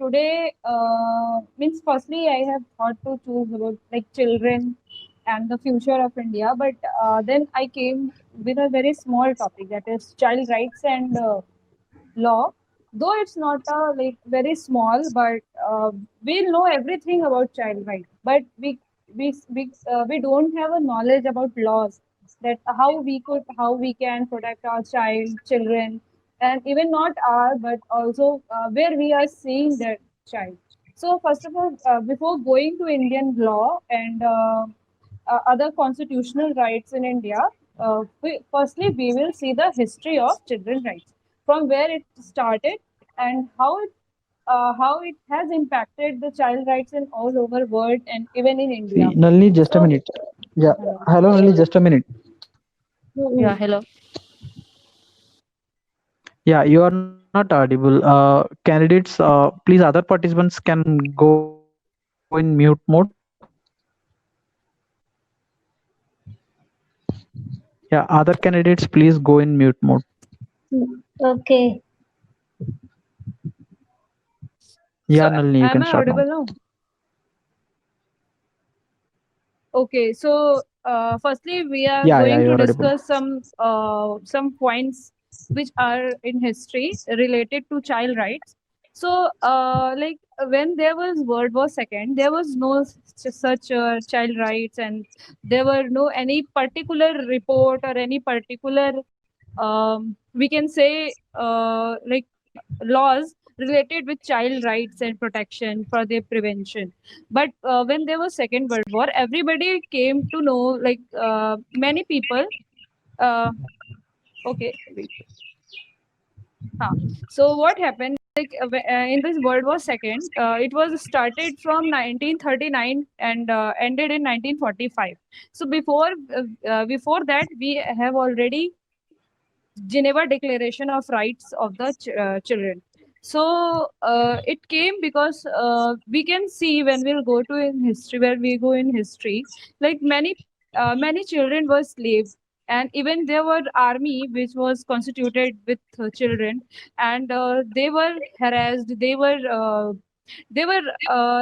today means firstly I have thought to choose about like children and the future of India, but then I came with a very small topic, that is child rights and law. Though it's not like very small, but we'll know everything about child rights. But we don't have a knowledge about laws, that how we can protect our children, and even not our, but also where we are seeing that child. So first of all, before going to Indian law and other constitutional rights in India, firstly we will see the history of children's rights, from where it started and how it has impacted the child rights in all over world and even in India. Nalini, just a So, minute. Yeah. hello. Hello, Nalini, just a minute. Yeah, hello. Yeah, you are not audible. Candidates, please, other participants can go in mute mode. Yeah, other candidates, please go in mute mode. Okay. Yeah, So, Nalini, you am can I start now. audible now? Okay, so firstly, we are Yeah, going you to are audible. discuss some points which are in history related to child rights. So, like when there was World War II, there was no such child rights, and there were no any particular report or any particular we can say like laws related with child rights and protection for their prevention. But when there was Second World War, everybody came to know, like many people. Uh, okay, wait. Huh. So what happened? Like in this World War II, it was started from 1939 and ended in 1945. So before that, we have already Geneva Declaration of Rights of the Children. So it came because we can see when we'll go to in history, where we go in history, like many children were slaves, and even there were army which was constituted with children, and they were harassed. They were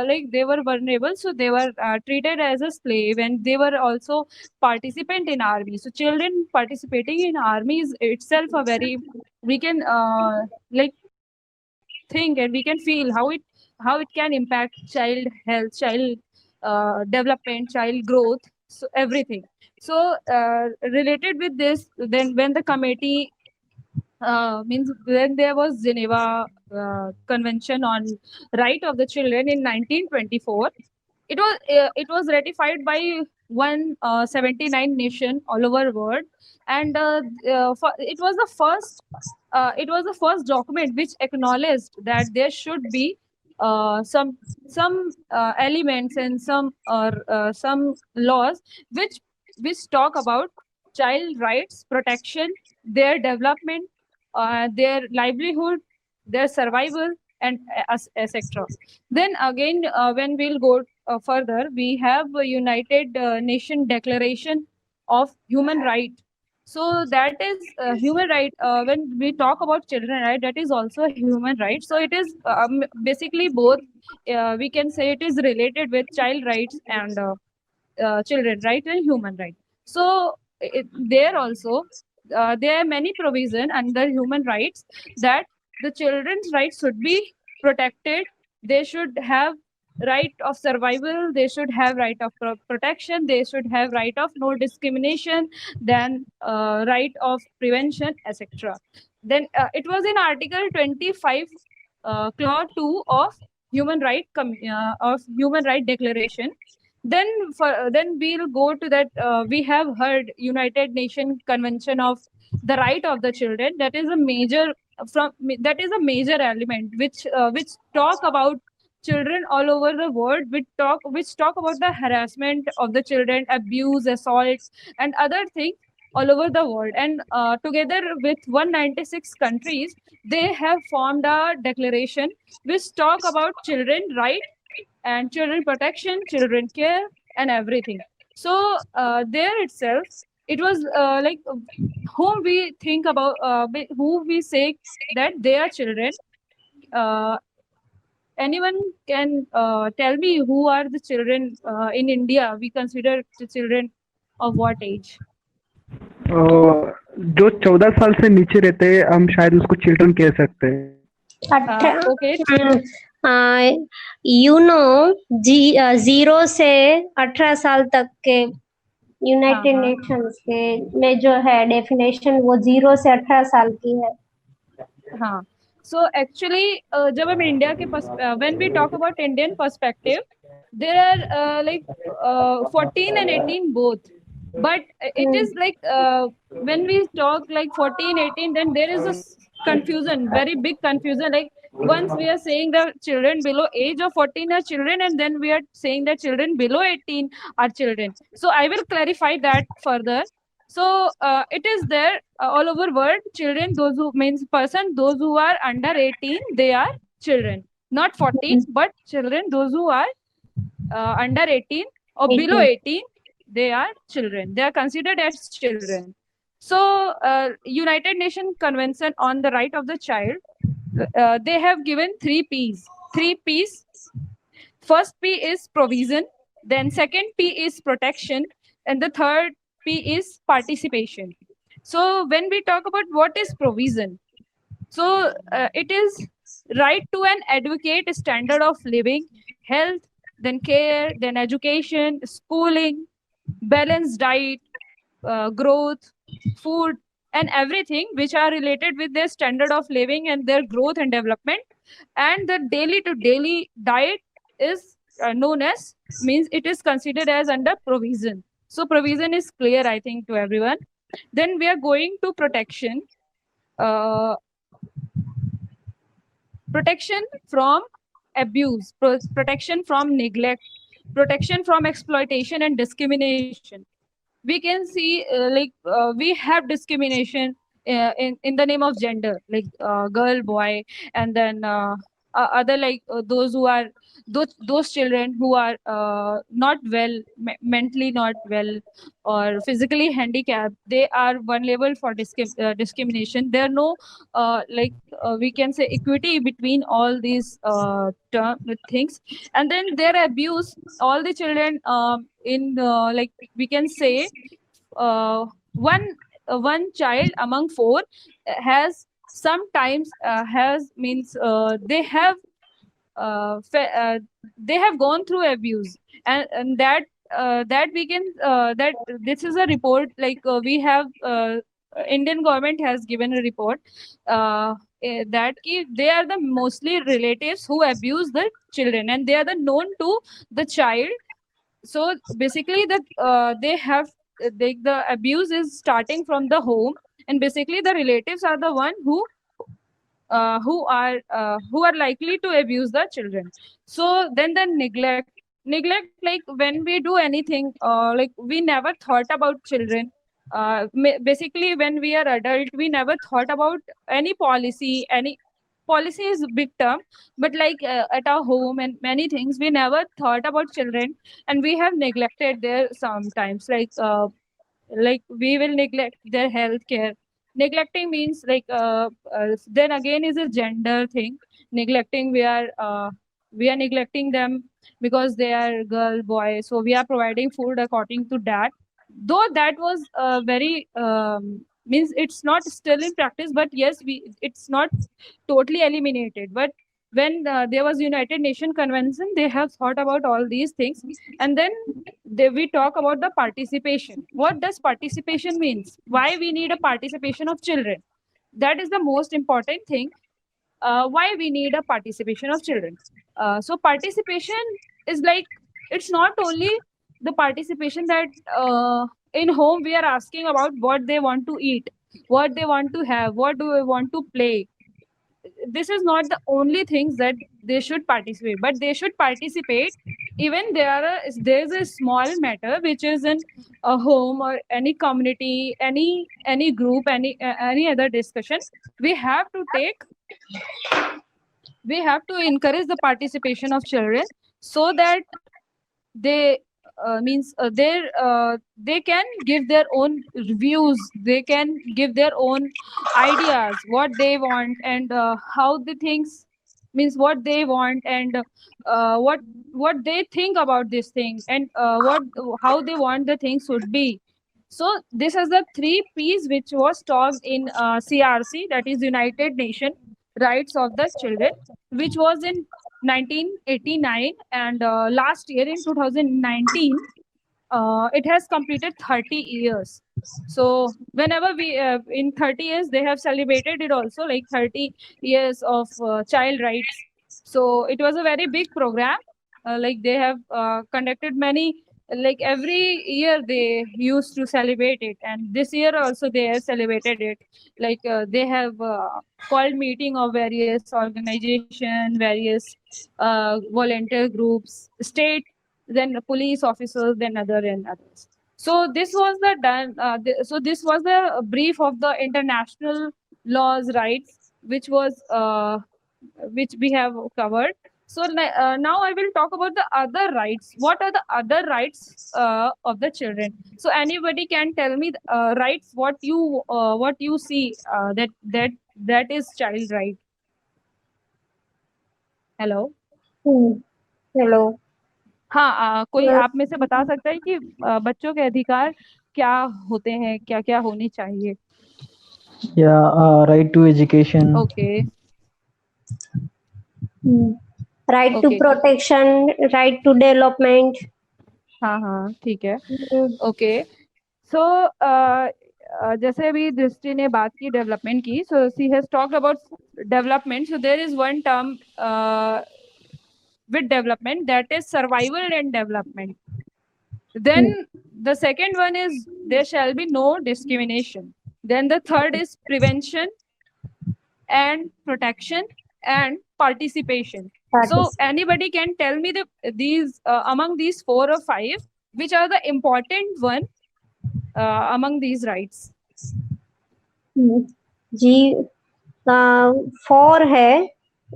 like they were vulnerable, so they were treated as a slave, and they were also participant in army. So children participating in army is itself a very, we can like think and we can feel how it can impact child health, child development, child growth, so everything. So related with this, then when the committee means when there was Geneva Convention on Right of the Children in 1924, it was ratified by 179 nation all over world, and it was the first document which acknowledged that there should be some elements and some laws which talk about child rights protection, their development, their livelihood, their survival, and etc. Then again, when we'll go further, we have a United Nation Declaration of Human Right. So that is human right. When we talk about children right, that is also a human right. So it is basically both. We can say it is related with child rights and children right and human right. So there also there are many provision under human rights that the children's rights should be protected. They should have right of survival, they should have right of protection, they should have right of no discrimination, then right of prevention, etc. Then it was in article 25 clause 2 of human right declaration. Then we'll go to that, we have heard United Nation Convention of the Right of the Children. That is a major, that is a major element which talk about children all over the world, which talk about the harassment of the children, abuse, assaults, and other things all over the world. And together with 196 countries, they have formed a declaration which talk about children right and children protection, children care, and everything. So there itself, it was like whom we think about, who we say that they are children. Uh, anyone can tell me who are the children in India? We consider the children of what age? जो 14 साल से नीचे रहते हैं हम शायद उसको children कह सकते हैं। Okay. यू नो 0 से 18 साल तक के यूनाइटेड हाँ। नेशंस के में जो है डेफिनेशन वो 0 से 18 साल की है। हाँ, so actually जब हम इंडिया के when we talk about Indian perspective, there are like 14 and 18 both, but it is like when we talk like 14, 18, then there is a confusion, very big confusion. Like once we are saying the children below age of 14 are children, and then we are saying that children below 18 are children. So I will clarify that further. So it is there all over world. Children, those who means person, those who are under 18, they are children. Not 14, but children, those who are under 18 or below 18, they are children. They are considered as children. So United Nations Convention on the Right of the Child, they have given 3 P's. 3 P's. First P is provision, then second P is protection, and the third P is participation. So when we talk about what is provision, so it is right to an adequate standard of living, health, then care, then education, schooling, balanced diet, growth, food, and everything which are related with their standard of living and their growth and development. And the daily to daily diet is known as, means it is considered as under provision. So provision is clear, I think, to everyone. Then we are going to protection. Protection from abuse, protection from neglect, protection from exploitation and discrimination. We can see we have discrimination in the name of gender, like girl, boy, and then other like those who are those children who are not well, mentally not well, or physically handicapped. They are vulnerable for discrimination. There are no we can say equity between all these things. And then their abuse, all the children in like we can say one child among 4 has sometimes has means they have gone through abuse, and that we can that this is a report, like we have Indian government has given a report that they are the mostly relatives who abuse the children, and they are the known to the child. So basically the abuse is starting from the home, and basically the relatives are the one who are likely to abuse the children. So then the neglect, like when we do anything like we never thought about children. Basically when we are adult, we never thought about any policy is big term, but like at our home and many things, we never thought about children, and we have neglected their sometimes, like we will neglect their health care. Neglecting means like then again is a gender thing. Neglecting, we are neglecting them because they are girl, boy, so we are providing food according to that. Though that was very means it's not still in practice, but yes, it's not totally eliminated. But when there was United Nation Convention, they have thought about all these things. And then we talk about the participation. What does participation means? Why we need a participation of children? That is the most important thing. Why we need a participation of children? So participation is like, it's not only the participation that in home we are asking about what they want to eat, what they want to have, what do they want to play. This is not the only things that they should participate, but they should participate even there's a small matter which is in a home or any community, any group, any other discussion. We have to encourage the participation of children, so that they they can give their own views, they can give their own ideas, what they want, and how the things means what they want, and what they think about this thing, and how they want the things should be. So this is the three P's which was talked in CRC, that is United Nation Rights of the Children, which was in 1989, and last year in 2019 it has completed 30 years. So whenever we in 30 years they have celebrated it also, like 30 years of child rights. So it was a very big program. Like they have conducted many, like every year they used to celebrate it, and this year also they have celebrated it. Like they have called meeting of various organization, various volunteer groups, state, then the police officers, then other and others. So this was the so this was the brief of the international laws rights, which we have covered. So now I will talk about the other rights. What are the other rights of the children? So anybody can tell me rights, what you see that is child right. Hello. Hello. हाँ, कोई Yes. आप में से बता सकता है कि बच्चों के अधिकार क्या होते हैं, क्या क्या होनी चाहिए? Yeah, right to education. Okay Right to okay protection, right to development. हाँ हाँ ठीक है Hmm. ओके सो जैसे अभी दृष्टि ने बात की डेवलपमेंट की, so she has talked about development. So there is one term with development, that is survival and development. Then the second one is there shall be no discrimination. Then the third is prevention and protection and participation. So anybody can tell me these among these 4 or 5, which are the important one among these rights? जी 4 है।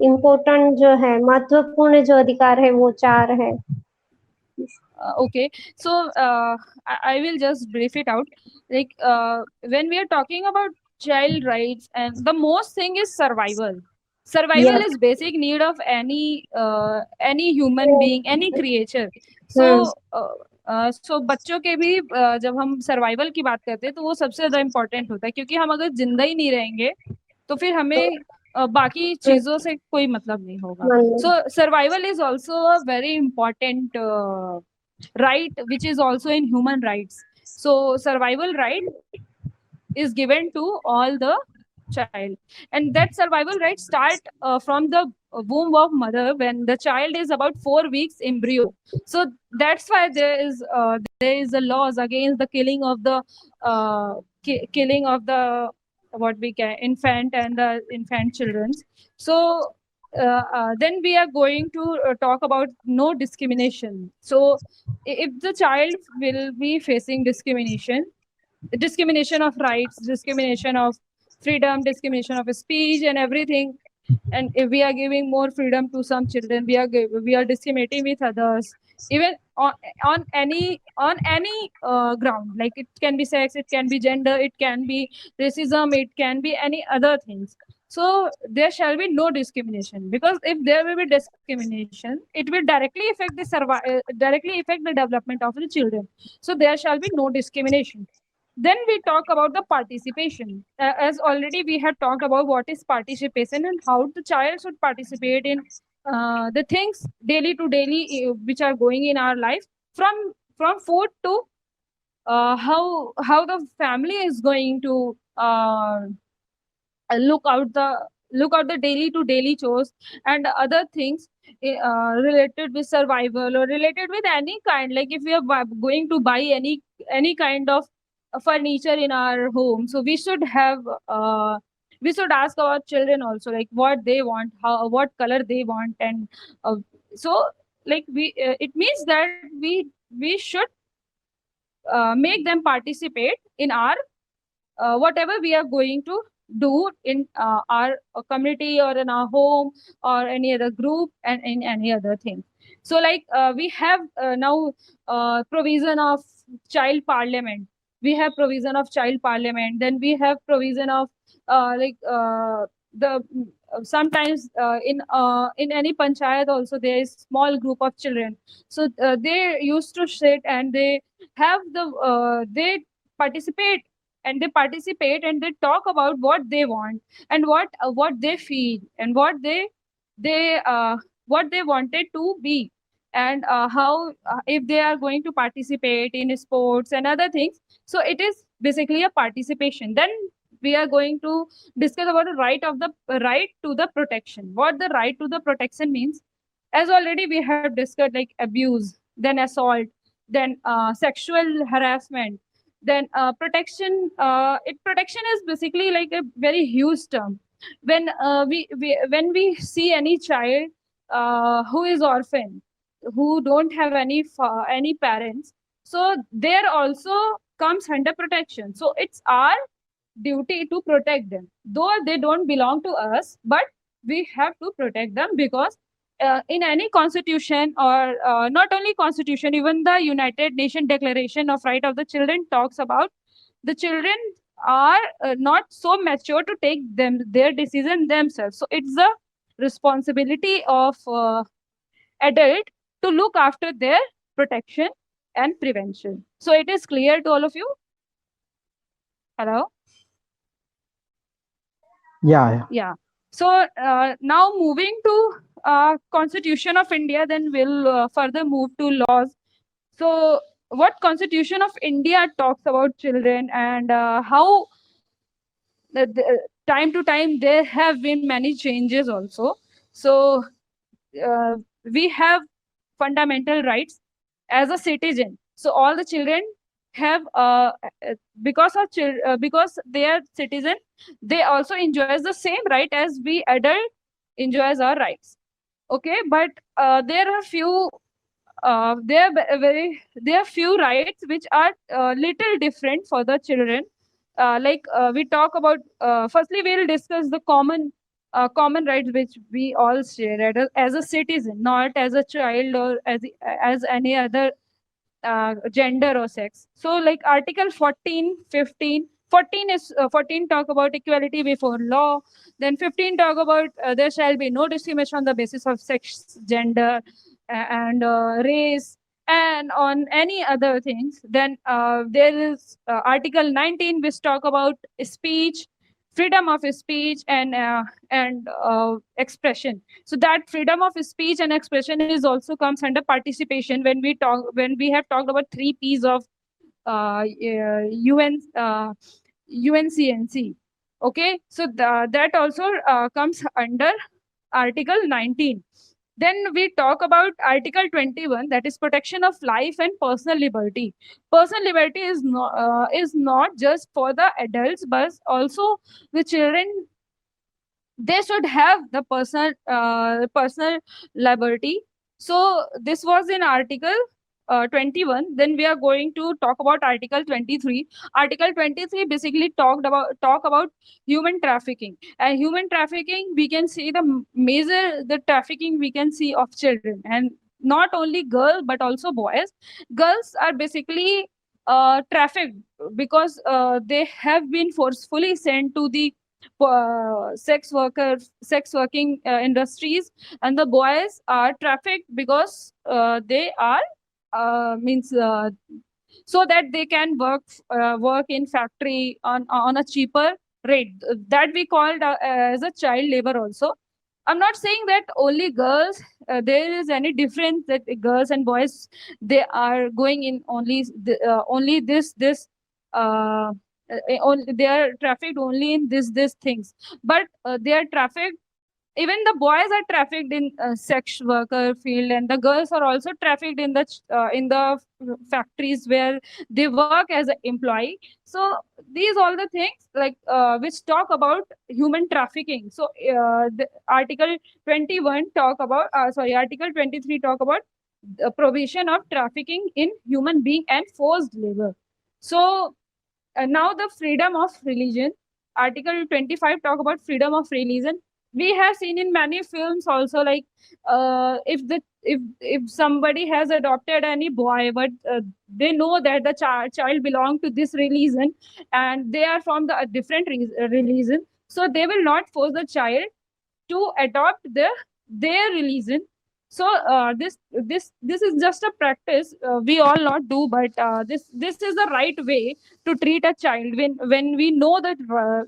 Important जो है, महत्वपूर्ण जो अधिकार है वो 4 है। Okay, so I will just brief it out. Like when we are talking about child rights, and the most thing is survival. Survival Yes. is basic need of any human being, any creature. So so बच्चों के भी जब हम survival की बात करते हैं तो वो सबसे ज्यादा इम्पोर्टेंट होता है, क्योंकि हम अगर जिंदा ही नहीं रहेंगे तो फिर हमें बाकी चीजों से कोई मतलब नहीं होगा. So survival is also a very important right, which is also in human rights. So survival right is given to all the child, and that survival right start from the womb of mother when the child is about 4 weeks embryo. So that's why there is a laws against the killing of the killing of the what we can infant and the infant children. So then we are going to talk about no discrimination. So if the child will be facing discrimination of rights, discrimination of freedom, discrimination of speech and everything, and if we are giving more freedom to some children, we are discriminating with others, even on any ground, like it can be sex, it can be gender, it can be racism, it can be any other things. So there shall be no discrimination, because if there will be discrimination, it will directly affect directly affect the development of the children. So there shall be no discrimination. Then we talk about the participation. As already we had talked about what is participation and how the child should participate in the things daily to daily which are going in our life, from food to how the family is going to look out the daily to daily chores and other things related with survival or related with any kind. Like if we are going to buy any kind of furniture in our home, so we should ask our children also, like what they want, what color they want, and so like it means that we should make them participate in our whatever we are going to do in our community or in our home or any other group and in any other thing. So like we have now provision of child parliament. We have provision of child parliament. Then we have provision of the sometimes in any panchayat also there is small group of children. So they used to sit and they have they participate and they talk about what they want and what they feel and what they wanted to be, and how if they are going to participate in sports and other things. So it is basically a participation. Then we are going to discuss about the right to the protection. What the right to the protection means, as already we have discussed, like abuse, then assault, then sexual harassment, then protection is basically like a very huge term. When we see any child who is orphan, who don't have any parents, so there also comes under protection. So it's our duty to protect them, though they don't belong to us, but we have to protect them, because in any constitution, or not only constitution, even the United Nations Declaration of Right of the Children talks about the children are not so mature to take their decision themselves. So it's the responsibility of adult to look after their protection and prevention. So it is clear to all of you? Hello? Yeah. So now moving to Constitution of India, then we'll further move to laws. So what Constitution of India talks about children, and how time to time there have been many changes also. So we have fundamental rights as a citizen. So all the children have because they are citizen, they also enjoys the same right as we adult enjoys our rights. Okay, but there are few rights which are little different for the children. We talk about, firstly we'll discuss the common rights which we all share as a citizen, not as a child or as any other gender or sex. So like Article 14, 15. 14 talk about equality before law. Then 15 talk about there shall be no discrimination on the basis of sex, gender, and race, and on any other things. Then there is Article 19, which talk about speech, freedom of speech, and expression. So that freedom of speech and expression is also comes under participation. When we have talked about 3 P's of UNCNC. Okay, so that also comes under Article 19. Then we talk about Article 21, that is protection of life and personal liberty. Personal liberty is not just for the adults, but also the children. They should have the personal liberty. So this was in Article 21. Then we are going to talk about Article 23. Article 23 basically talk about human trafficking. And human trafficking, we can see the trafficking we can see of children, and not only girls but also boys. Girls are basically trafficked because they have been forcefully sent to the sex working industries, and the boys are trafficked because they are means so that they can work in factory on a cheaper rate, that we called as a child labor also. I'm not saying that only girls, there is any difference that girls and boys, they are going in only this they are trafficked only in this things, but they are trafficked. Even the boys are trafficked in sex worker field, and the girls are also trafficked in the factories where they work as an employee. So these all the things like which talk about human trafficking. So the Article 21 talk about Article 23 talk about the prohibition of trafficking in human being and forced labor. So now the freedom of religion. Article 25 talk about freedom of religion. We have seen in many films also, like if somebody has adopted any boy, but they know that the child belongs to this religion and they are from the different religion, so they will not force the child to adopt their religion. So this is just a practice we all not do, but this is the right way to treat a child when we know that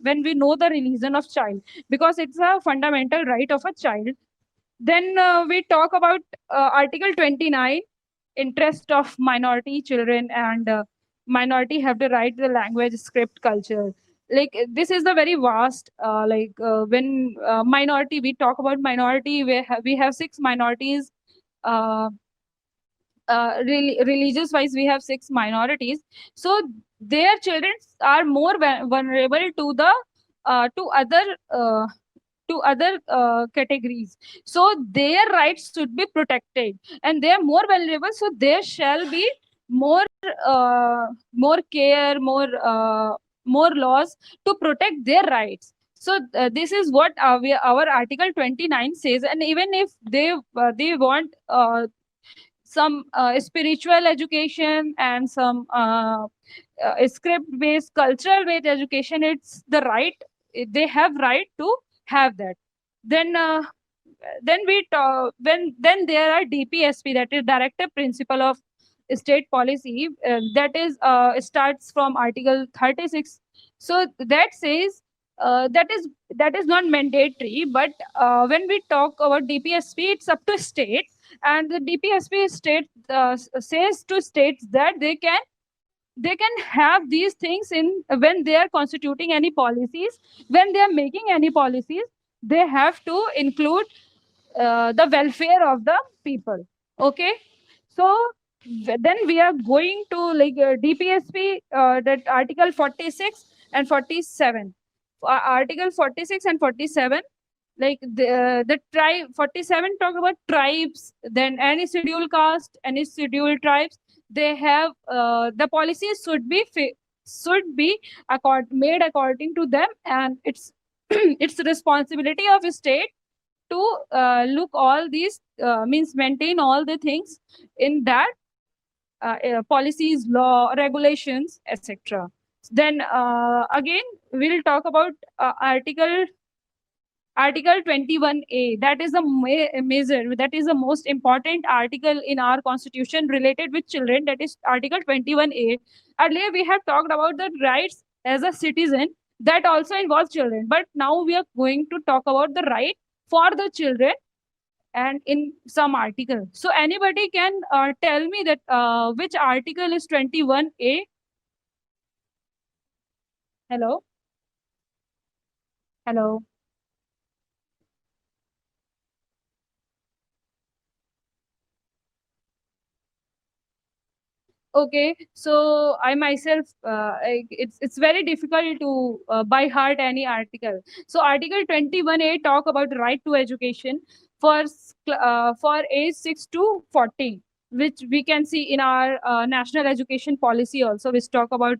when we know the religion of child, because it's a fundamental right of a child. Then we talk about Article 29, interest of minority children, and minority have the right to the language, script, culture. Like this is the very vast. When minority, we talk about minority, we have six minorities. Uh, Religious wise, we have six minorities. So their children are more vulnerable to the to other. Categories, so their rights should be protected, and they are more valuable, so there shall be more more care, more laws to protect their rights. So this is what our Article 29 says. And even if they want some spiritual education and some script based, cultural based education, it's the right, they have right to have that. Then we talk, then there are DPSP, that is directive principle of state policy, that is starts from Article 36. So that says that is not mandatory, but when we talk about DPSP, it's up to state, and the DPSP state says to states that they can have these things in when they are constituting any policies, when they are making any policies, they have to include the welfare of the people. Okay, so then we are going to like DPSP, that Article 46 and 47. Article 46 and 47, like the tribe, 47 talk about tribes, then any scheduled caste, any scheduled tribes, they have the policies should be made according to them, and it's it's the responsibility of a state to look all these means maintain all the things in that policies, law, regulations, etc. Then again we'll talk about Article 21A. That is the major, that is the most important article in our constitution related with children. That is Article 21A. Earlier we have talked about the rights as a citizen, that also involves children. But now we are going to talk about the right for the children and in some article. So anybody can tell me that which article is 21A? Hello? Hello? Okay, so I myself, it's very difficult to by heart any article. So Article 21A talk about right to education for age 6 to 14, which we can see in our national education policy also, which talk about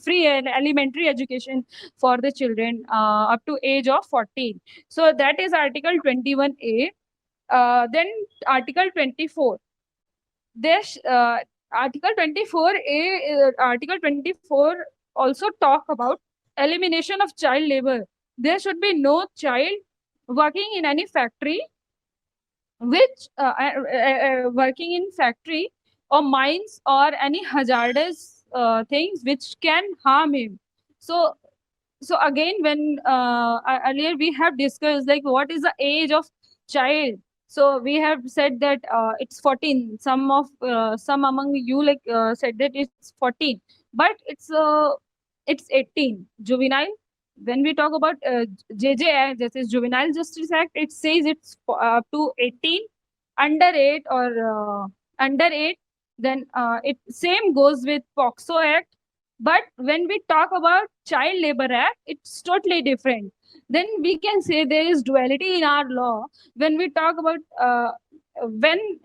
free and elementary education for the children up to age of 14. So that is Article 21A. Then Article 24. There's Article 24A, Article 24 also talk about elimination of child labor. There should be no child working in any factory, which working in factory or mines or any hazardous things which can harm him. So again, when earlier we have discussed like what is the age of child. So we have said that it's 14. Some among you like said that it's 14, but it's 18. Juvenile. When we talk about JJ Act, that is Juvenile Justice Act, it says it's up to 18. Under 8 or under 8, then it same goes with POXO Act. But when we talk about Child Labor Act, it's totally different. Then we can say there is duality in our law. When we talk about when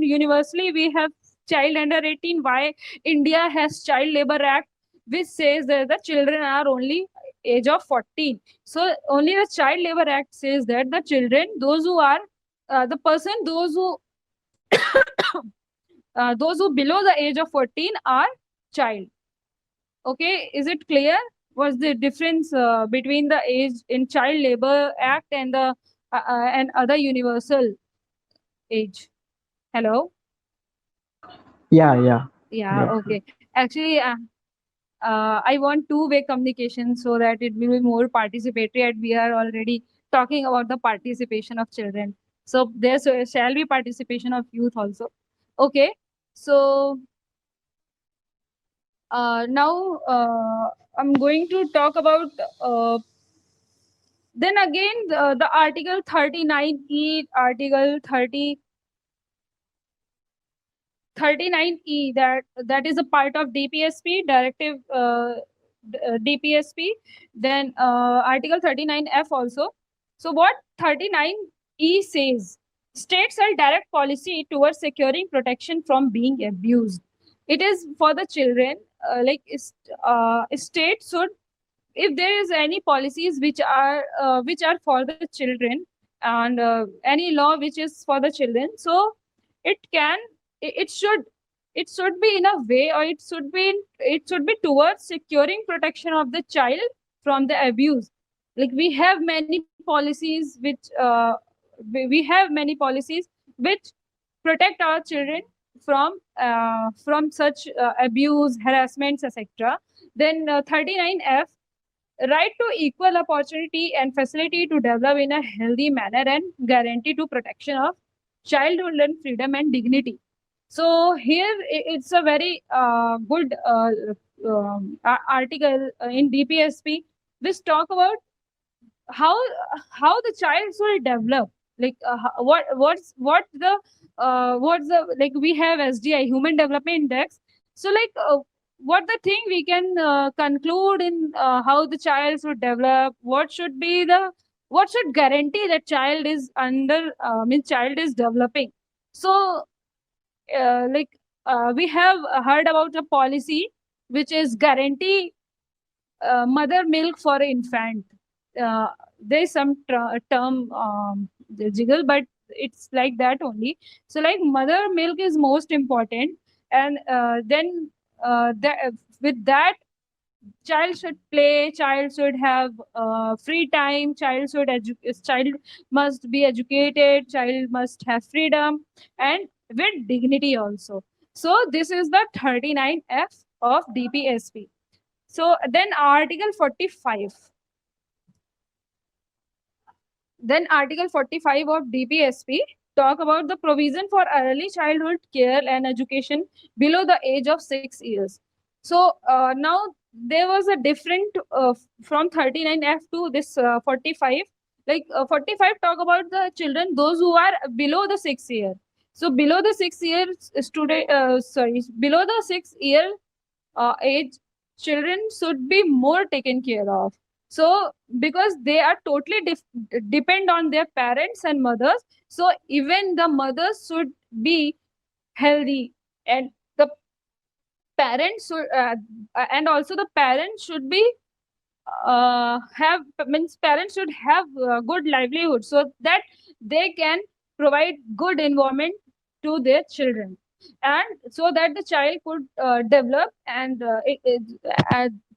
universally we have child under 18, why India has Child Labor Act, which says that the children are only age of 14. So only the Child Labor Act says that the children, those who are the person, those who those who below the age of 14 are child. Okay, is it clear? what's the difference between the age in Child Labor Act and the and other universal age? Hello? Yeah, yeah. Yeah, Got okay. Actually, I want two-way communication so that it will be more participatory, and we are already talking about the participation of children. So there shall be participation of youth also. Okay. So now I'm going to talk about then again the Article 39E, Article 39E, that is a part of DPSP directive, DPSP. Then Article 39F also. So what 39E says: states shall direct policy towards securing protection from being abused. It is for the children. States should, if there is any policies which are for the children, and any law which is for the children, so it can, it should, it should be in a way, or it should be towards securing protection of the child from the abuse. Like we have many policies which we have many policies which protect our children from such abuse, harassments, etc. Then 39F, right to equal opportunity and facility to develop in a healthy manner and guarantee to protection of childhood and freedom and dignity. So here it's a very good article in DPSP which talk about how the child should develop, like what's the, like we have SDI, Human Development Index. So like what the thing we can conclude in how the child should develop, what should be the, what should guarantee that child is under means child is developing. So we have heard about a policy which is guarantee mother milk for infant. There is some term jiggle, but it's like that only. So like mother milk is most important, and then with that, child should play, child should have free time, child must be educated, child must have freedom and with dignity also. So this is the 39F of DPSP. So then Article 45. Then Article 45 of DPSP talk about the provision for early childhood care and education below the age of 6 years. So now there was a different from 39F to this 45. Like 45 talk about the children, those who are below the 6 year. So below the 6 year student, below the 6 year age, children should be more taken care of. So because they are totally depend on their parents and mothers, so even the mothers should be healthy, and the parents should and also the parents should be have, means parents should have good livelihood so that they can provide good environment to their children, and so that the child could develop, and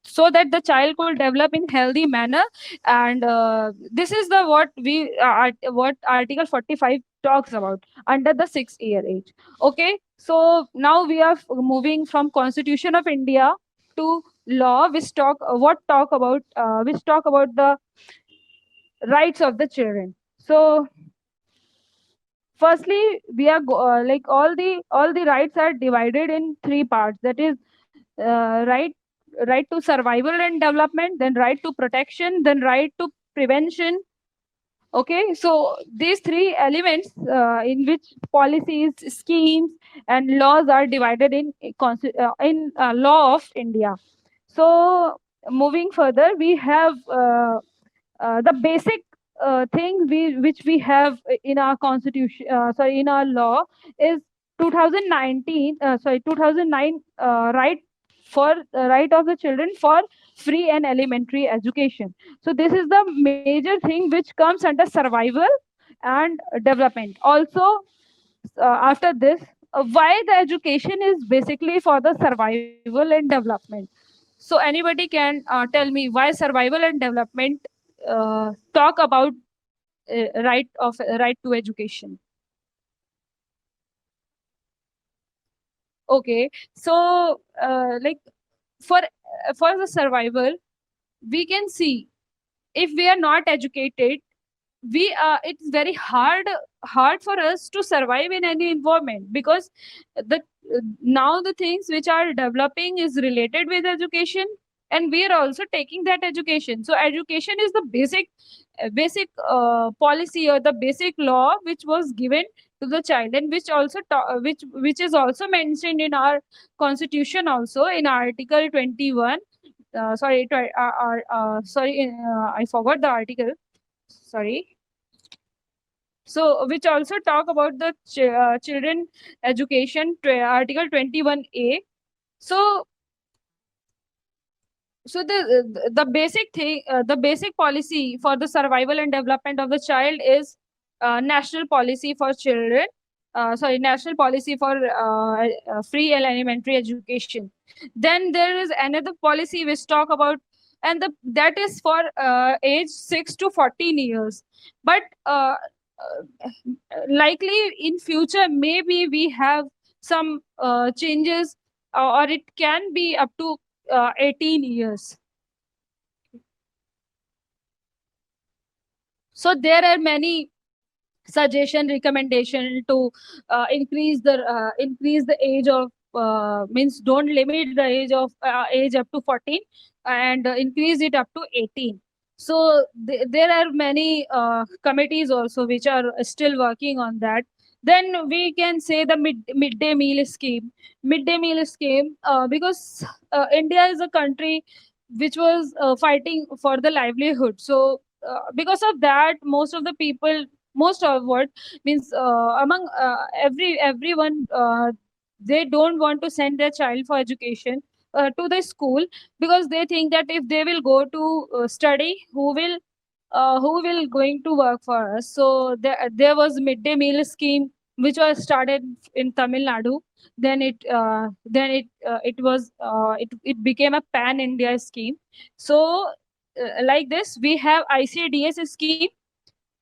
so that the child could develop in healthy manner. And this is the what Article 45 talks about under the 6 year age. Okay, so now we are moving from Constitution of India to law, which talk about the rights of the children. So firstly, we are like all the rights are divided in three parts, that is right to survival and development, then right to protection, then right to prevention. Okay, so these three elements in which policies, schemes, and laws are divided in law of India. So moving further, we have the basic thing which we have in our constitution, in our law, is 2009 right of the children for free and elementary education. So this is the major thing which comes under survival and development. Also, after this, why the education is basically for the survival and development. So anybody can tell me why survival and development talk about right to education? Okay, so like for the survival, we can see if we are not educated, it's very hard for us to survive in any environment, because the now the things which are developing is related with education, and we are also taking that education. So education is the basic policy or the basic law which was given to the child, and which also which is also mentioned in our constitution, also in article 21. I forgot the article, sorry. So which also talk about the children education, article 21A. So the basic thing, the basic policy for the survival and development of the child is national policy for children, national policy for free and elementary education. Then there is another policy which talk about, and that is for age 6 to 14 years. But likely in future, maybe we have some changes, or it can be up to 18 years. So there are many suggestion, recommendation to increase the age of, means don't limit the age up to 14, and increase it up to 18. So there are many committees also which are still working on that. Then we can say the midday meal scheme. Midday meal scheme, because India is a country which was fighting for the livelihood. So because of that, most of the people, most of what means among everyone, they don't want to send their child for education to the school, because they think that if they will go to study, who will going to work for us. So there was midday meal scheme which was started in Tamil Nadu. Then it became a pan India scheme. So like this, we have ICDS scheme.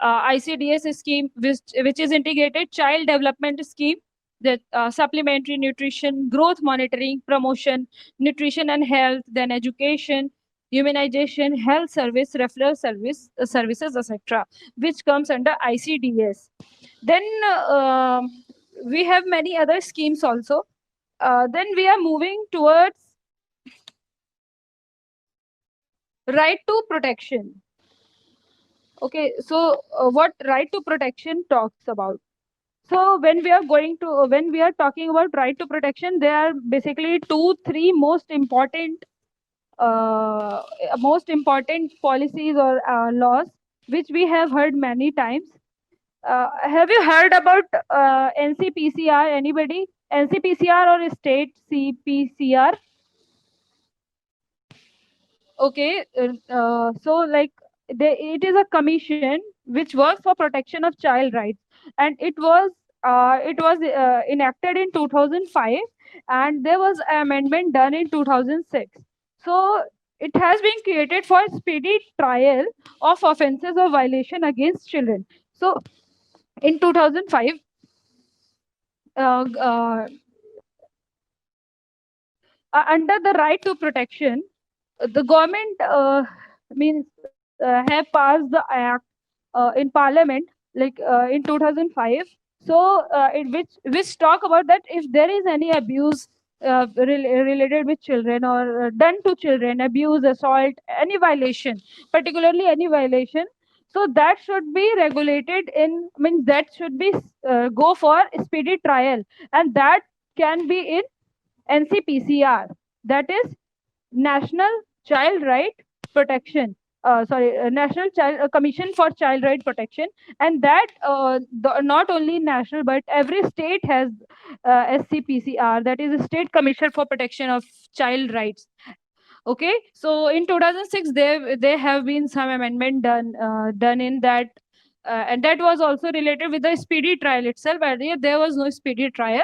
ICDS scheme, which is integrated child development scheme, that supplementary nutrition, growth monitoring, promotion, nutrition and health, then education, immunization, health service, referral services, etc., which comes under ICDS. Then we have many other schemes also. Then we are moving towards right to protection. Okay, so what right to protection talks about? So when we are talking about right to protection, there are basically three most important policies or laws which we have heard many times. Have you heard about NCPCR? Anybody? NCPCR or state CPCR? Okay, so like it is a commission which works for protection of child rights, and it was enacted in 2005, and there was an amendment done in 2006. So it has been created for speedy trial of offences of violation against children. So in 2005, under the right to protection, the government have passed the act in parliament, like in 2005. So which talk about that if there is any abuse related with children, or done to children, abuse, assault, any violation, particularly any violation, so that should be regulated in, means that should be go for speedy trial, and that can be in NCPCR, that is National Child Right Protection. National Child Commission for Child Right Protection, and that not only national but every state has SCPCR, that is a State Commission for Protection of Child Rights. Okay, so in 2006, there have been some amendment done in that, and that was also related with the speedy trial itself. Earlier there was no speedy trial,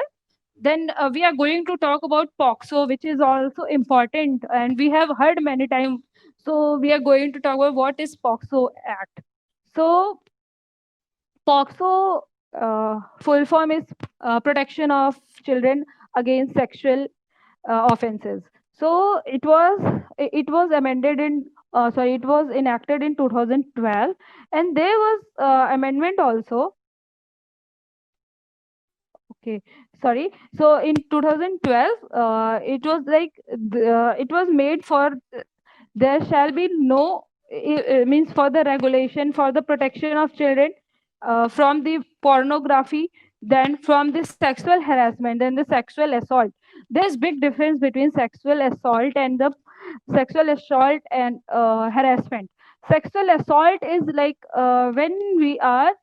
Then we are going to talk about POXO, which is also important, and we have heard many times. So we are going to talk about what is POXO Act. So POXO full form is Protection of Children Against Sexual Offenses. So it was amended in it was enacted in 2012, and there was amendment also. Okay, sorry. So in 2012, it was like it was made for there shall be no means for the regulation for the protection of children from the pornography, then from the sexual harassment, then the sexual assault. There's big difference between sexual assault and the sexual assault and harassment. Sexual assault is like when we are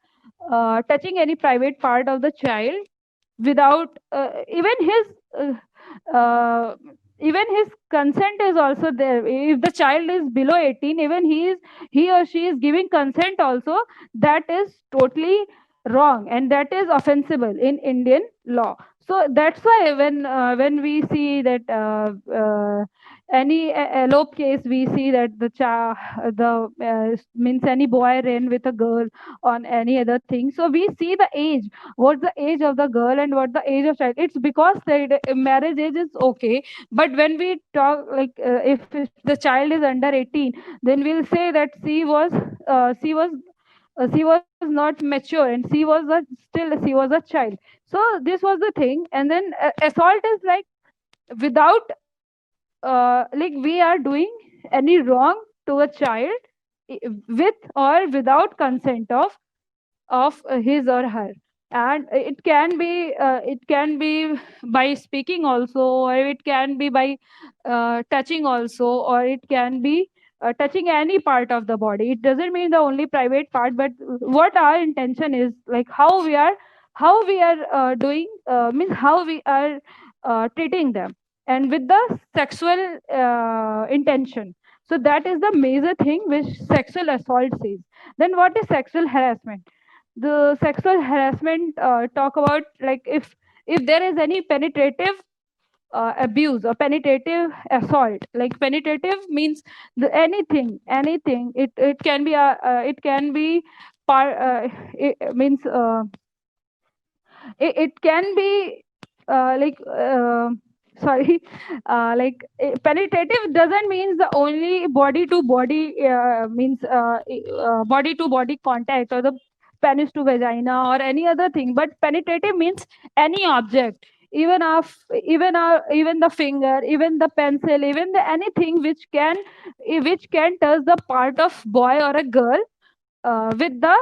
touching any private part of the child without uh, even his consent is also there. If the child is below 18, even he or she is giving consent also, that is totally wrong, and that is offensible in Indian law. So that's why when we see that any elope case, we see that the means any boy ran with a girl on any other thing. So we see the age, what's the age of the girl and what the age of child. It's because the marriage age is okay, but when we talk like if the child is under 18, then we'll say that she was not mature, and she was a child. So this was the thing. And then assault is like without like we are doing any wrong to a child with or without consent of his or her. And it can be by speaking also, or it can be by touching also, or it can be touching any part of the body. It doesn't mean the only private part, but what our intention is, like how we are doing means how we are treating them, and with the sexual intention. So that is the major thing which sexual assault says. Then what is sexual harassment? The sexual harassment talk about like if there is any penetrative abuse or penetrative assault. Like penetrative means anything. It can be it can be it means it can be like sorry like penetrative doesn't means the only body to body means body to body contact, or the penis to vagina or any other thing. But penetrative means any object, even the finger, even the pencil, even the anything which can touch the part of boy or a girl with the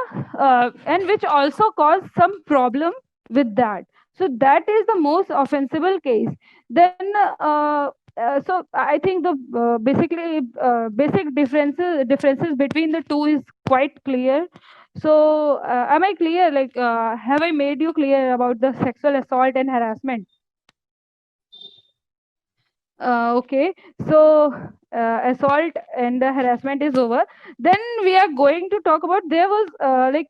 and which also cause some problem with that. So that is the most offensible case. Then so I think the basically basic differences between the two is quite clear. So am I clear, like have I made you clear about the sexual assault and harassment? Okay, so assault and the harassment is over. Then we are going to talk about there was like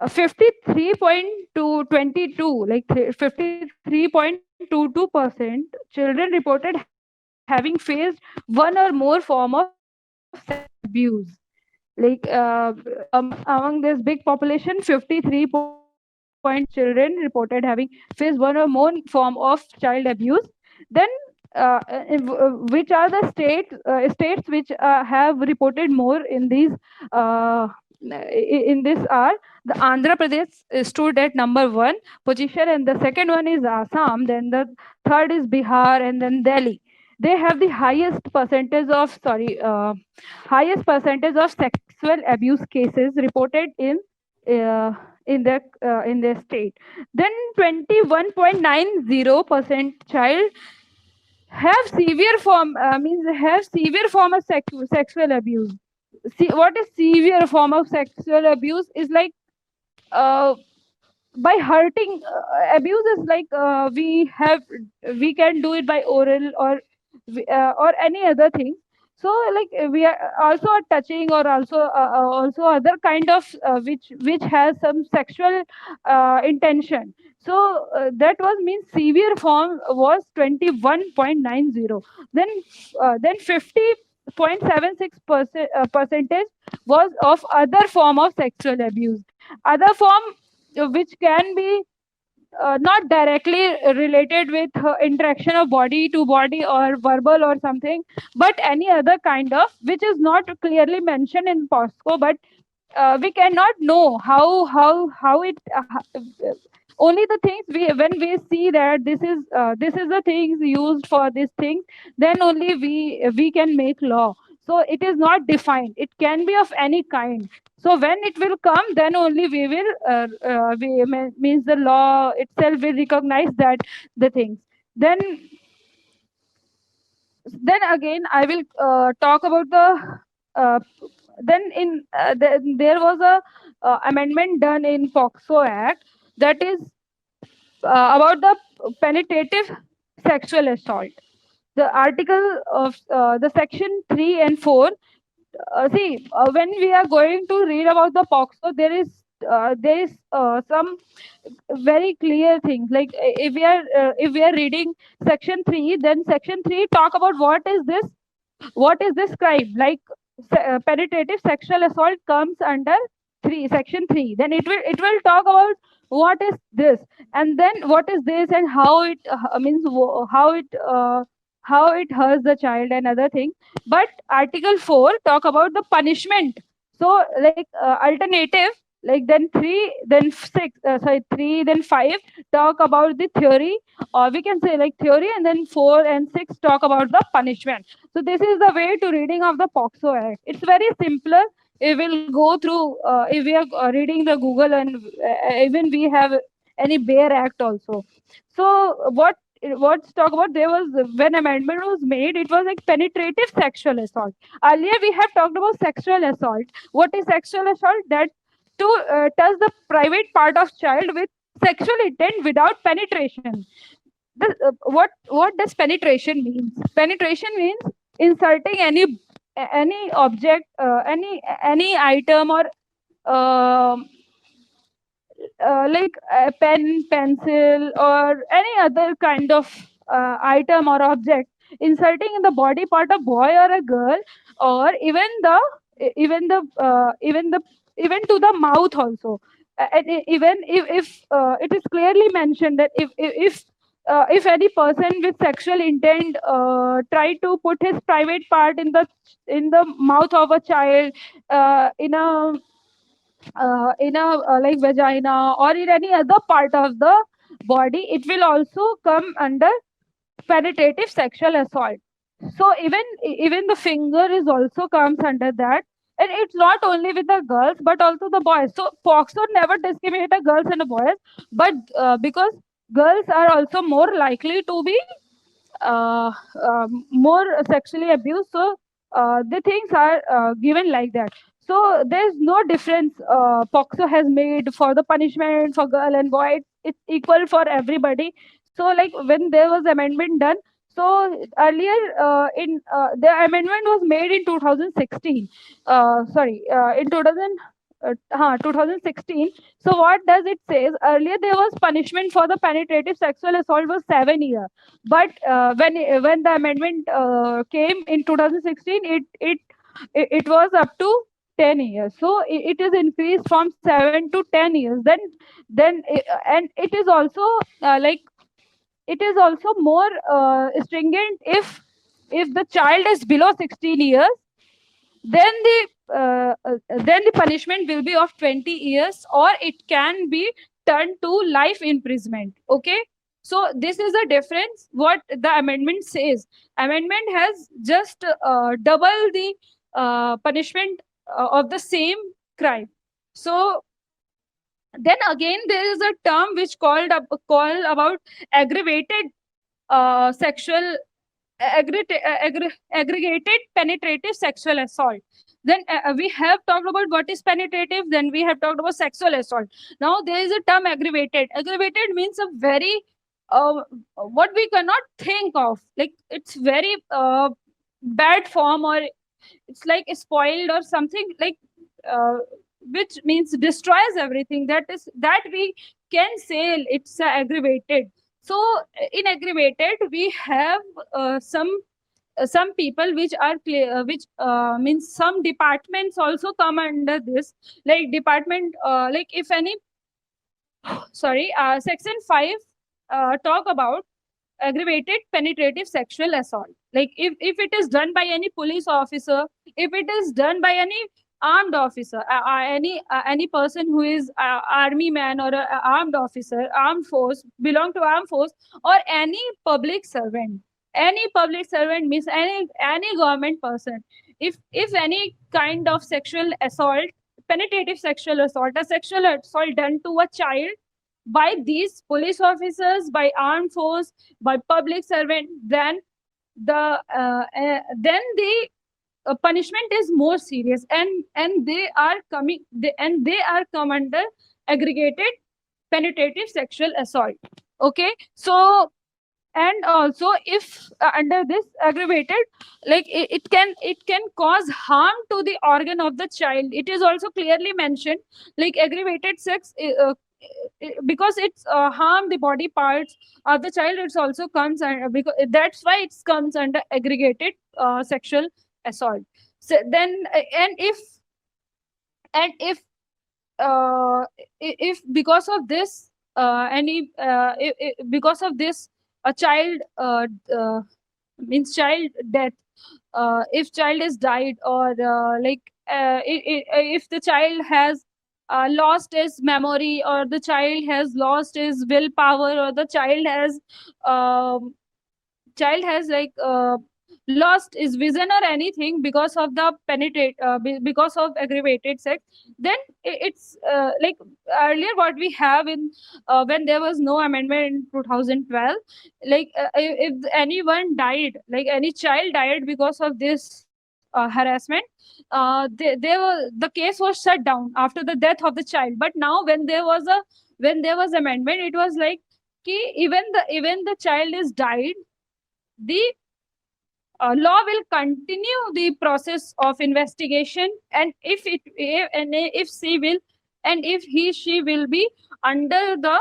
53.22, like 53.22% children reported having faced one or more form of abuse. Like among this big population, 53.22% children reported having faced one or more form of child abuse. Then which are the states which have reported more in these in this are the Andhra Pradesh stood at number 1 position, and the second one is Assam, then the third is Bihar, and then Delhi. They have the highest percentage of sexual abuse cases reported uh, in their state. Then 21.90% child have severe form means have severe form of sexual abuse. See, what is severe form of sexual abuse is like uh, by hurting. Abuse is like we can do it by oral or any other thing. So like we are also touching, or also other kind of which has some sexual intention. So that was means severe form was 21.90. Then 50.76% percentage was of other form of sexual abuse. Other form which can be not directly related with interaction of body to body or verbal or something, but any other kind of which is not clearly mentioned in POSCO, but we cannot know how it only the things we when we see that this is the things used for these things, then only we can make law. So it is not defined, it can be of any kind. So when it will come, then only we will means the law itself will recognize that the things. Then again I will talk about the uh, then there was a amendment done in POXO Act, that is about the penetrative sexual assault. The article of the section 3 and 4. See, when we are going to read about the POXO, there is some very clear things. Like if we are reading section 3, then section 3 talk about what is this crime. Like penetrative sexual assault comes under 3, section 3. Then it will talk about what is this, and then what is this, and how it how it hurts the child and other things. But article 4 talk about the punishment. So like alternative, like then 3 then 6 sorry 3 then 5 talk about the theory, or we can say like theory, and then 4 and 6 talk about the punishment. So this is the way to reading of the POXO Act. It's very simpler. It will go through if we are reading the Google, and even we have any Bear Act also. So what's talk about, there was when amendment was made, it was like penetrative sexual assault. Earlier we have talked about sexual assault. What is sexual assault? That to touch the private part of child with sexual intent without penetration. What does penetration means? Penetration means inserting any object, any item, or like a pen, pencil, or any other kind of item or object, inserting in the body part of boy or a girl, or even to the mouth also. And even if it is clearly mentioned that if any person with sexual intent try to put his private part in the mouth of a child, in a like vagina or in any other part of the body, it will also come under penetrative sexual assault. So even the finger is also comes under that. And it's not only with the girls but also the boys. So POXO never discriminate the girls and the boys, but because girls are also more likely to be more sexually abused, so the things are given like that. So there's no difference POXO has made for the punishment for girl and boy. It's equal for everybody. So like when there was amendment done, so earlier in the amendment was made in 2016. In 2016. So what does it says? Earlier there was punishment for the penetrative sexual assault was 7 years, but when the amendment came in 2016, it was up to 10 years. So it is increased from 7 to 10 years. And it is also like it is also more stringent if the child is below 16 years, then the punishment will be of 20 years, or it can be turned to life imprisonment. Okay, so this is the difference what the amendment says. Amendment has just double the punishment of the same crime. So then again there is a term which called about aggravated sexual aggregated penetrative sexual assault. Then we have talked about what is penetrative, then we have talked about sexual assault. Now there is a term aggravated. Aggravated means a very what we cannot think of, like it's very bad form, or it's like spoiled or something, like which means destroys everything, that we can say it's aggravated. So in aggravated we have some people which are which means some departments also come under this, like department like if any sorry section 5 talk about aggravated penetrative sexual assault. Like if it is done by any police officer, if it is done by any armed officer, any person who is army man or a armed officer, armed force, belong to armed force, or any public servant means any government person, if any kind of sexual assault, penetrative sexual assault, a sexual assault done to a child by these police officers, by armed force, by public servant, then the punishment is more serious, and they are come under aggregated penetrative sexual assault. Okay, so and also if under this aggravated, like it can cause harm to the organ of the child. It is also clearly mentioned, like aggravated sex because it's harm the body parts of the child, it's also comes under, because that's why it comes under aggregated sexual assault. So then and if if because of this because of this a child means child death, if child is died, or if the child has lost his memory, or the child has lost his willpower, or the um, child has lost his vision or anything because of the because of aggravated sex, then it's like earlier what we have in when there was no amendment in 2012, like if anyone died, like any child died because of this harassment, the case was shut down after the death of the child. But now when there was amendment, it was like ki even the child is died, the law will continue the process of investigation, and if she will, and if she will be under the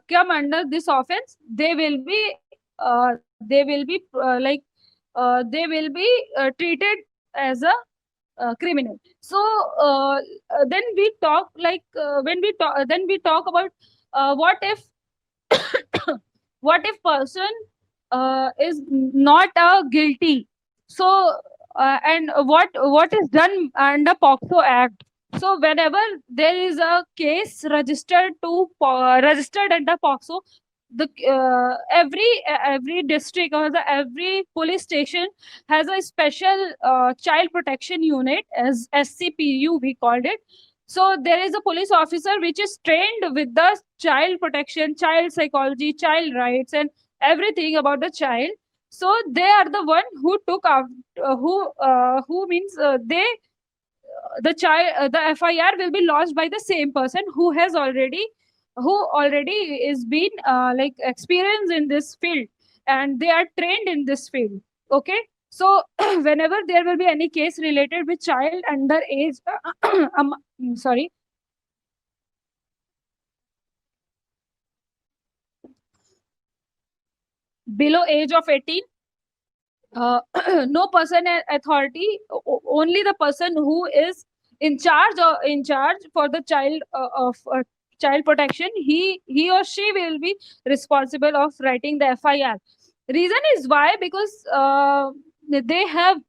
come under this offense, they will be they will be treated as a criminal. So then we talk then we talk about what if what if person is not guilty. So and what is done under POCSO Act. So whenever there is a case registered under POCSO, the every district or every police station has a special child protection unit, as SCPU we called it. So there is a police officer which is trained with the child protection, child psychology, child rights, and everything about the child. So they are the one who took out who means they the child the FIR will be lodged by the same person who already is been experienced in this field, and they are trained in this field. Okay, so whenever there will be any case related with child under age sorry below age of 18, no person authority, only the person who is in charge for the child of child protection, he or she will be responsible of writing the FIR. Reason is why, because they have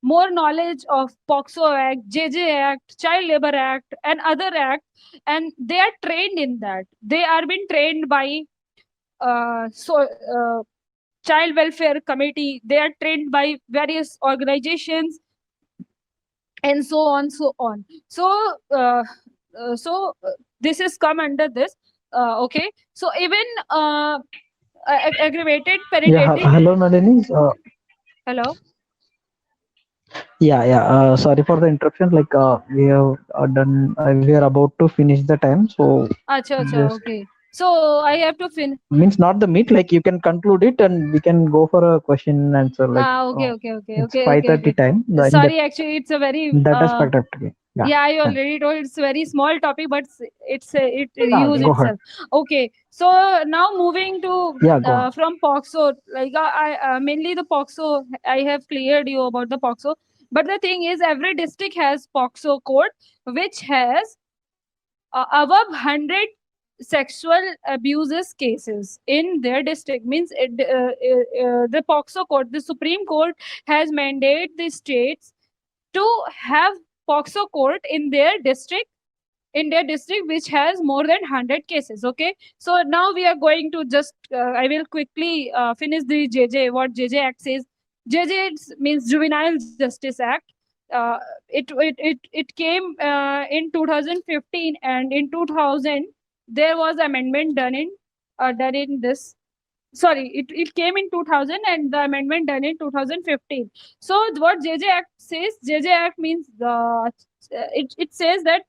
more knowledge of POCSO Act, JJ Act, Child Labor Act, and other acts, and they are trained in that. They are being trained by child welfare committee, they are trained by various organizations, and so on. So this is come under this. Okay, so even aggravated Yeah, penetrating. hello, Nalini. Hello. Sorry for the interruption. We have done. We are about to finish the time, so Acha, just okay. So I have to finish. Means not the meet. Like you can conclude it, and we can go for a question and answer. Like Okay, okay, okay, it's okay, okay, 5:30 okay. time. In Sorry, actually, it's a very that aspect of today. yeah, I fine. already told it's a very small topic, but it use Go ahead. itself. Okay, so now moving to Yeah, go on. from POXO, like I mainly the POXO, I have cleared you about the POXO, but the thing is, every district has POXO code, which has above 100 sexual abuses cases in their district. Means the POXO court, the Supreme Court has mandated the states to have POXO court in their district which has more than 100 cases. Okay, so now we are going to just I will quickly finish the what JJ Act says. JJ means Juvenile Justice Act. It came in 2015, and in 2000 there was amendment done in this. Sorry, it came in 2000 and the amendment done in 2015. So what JJ Act says, JJ Act means it says that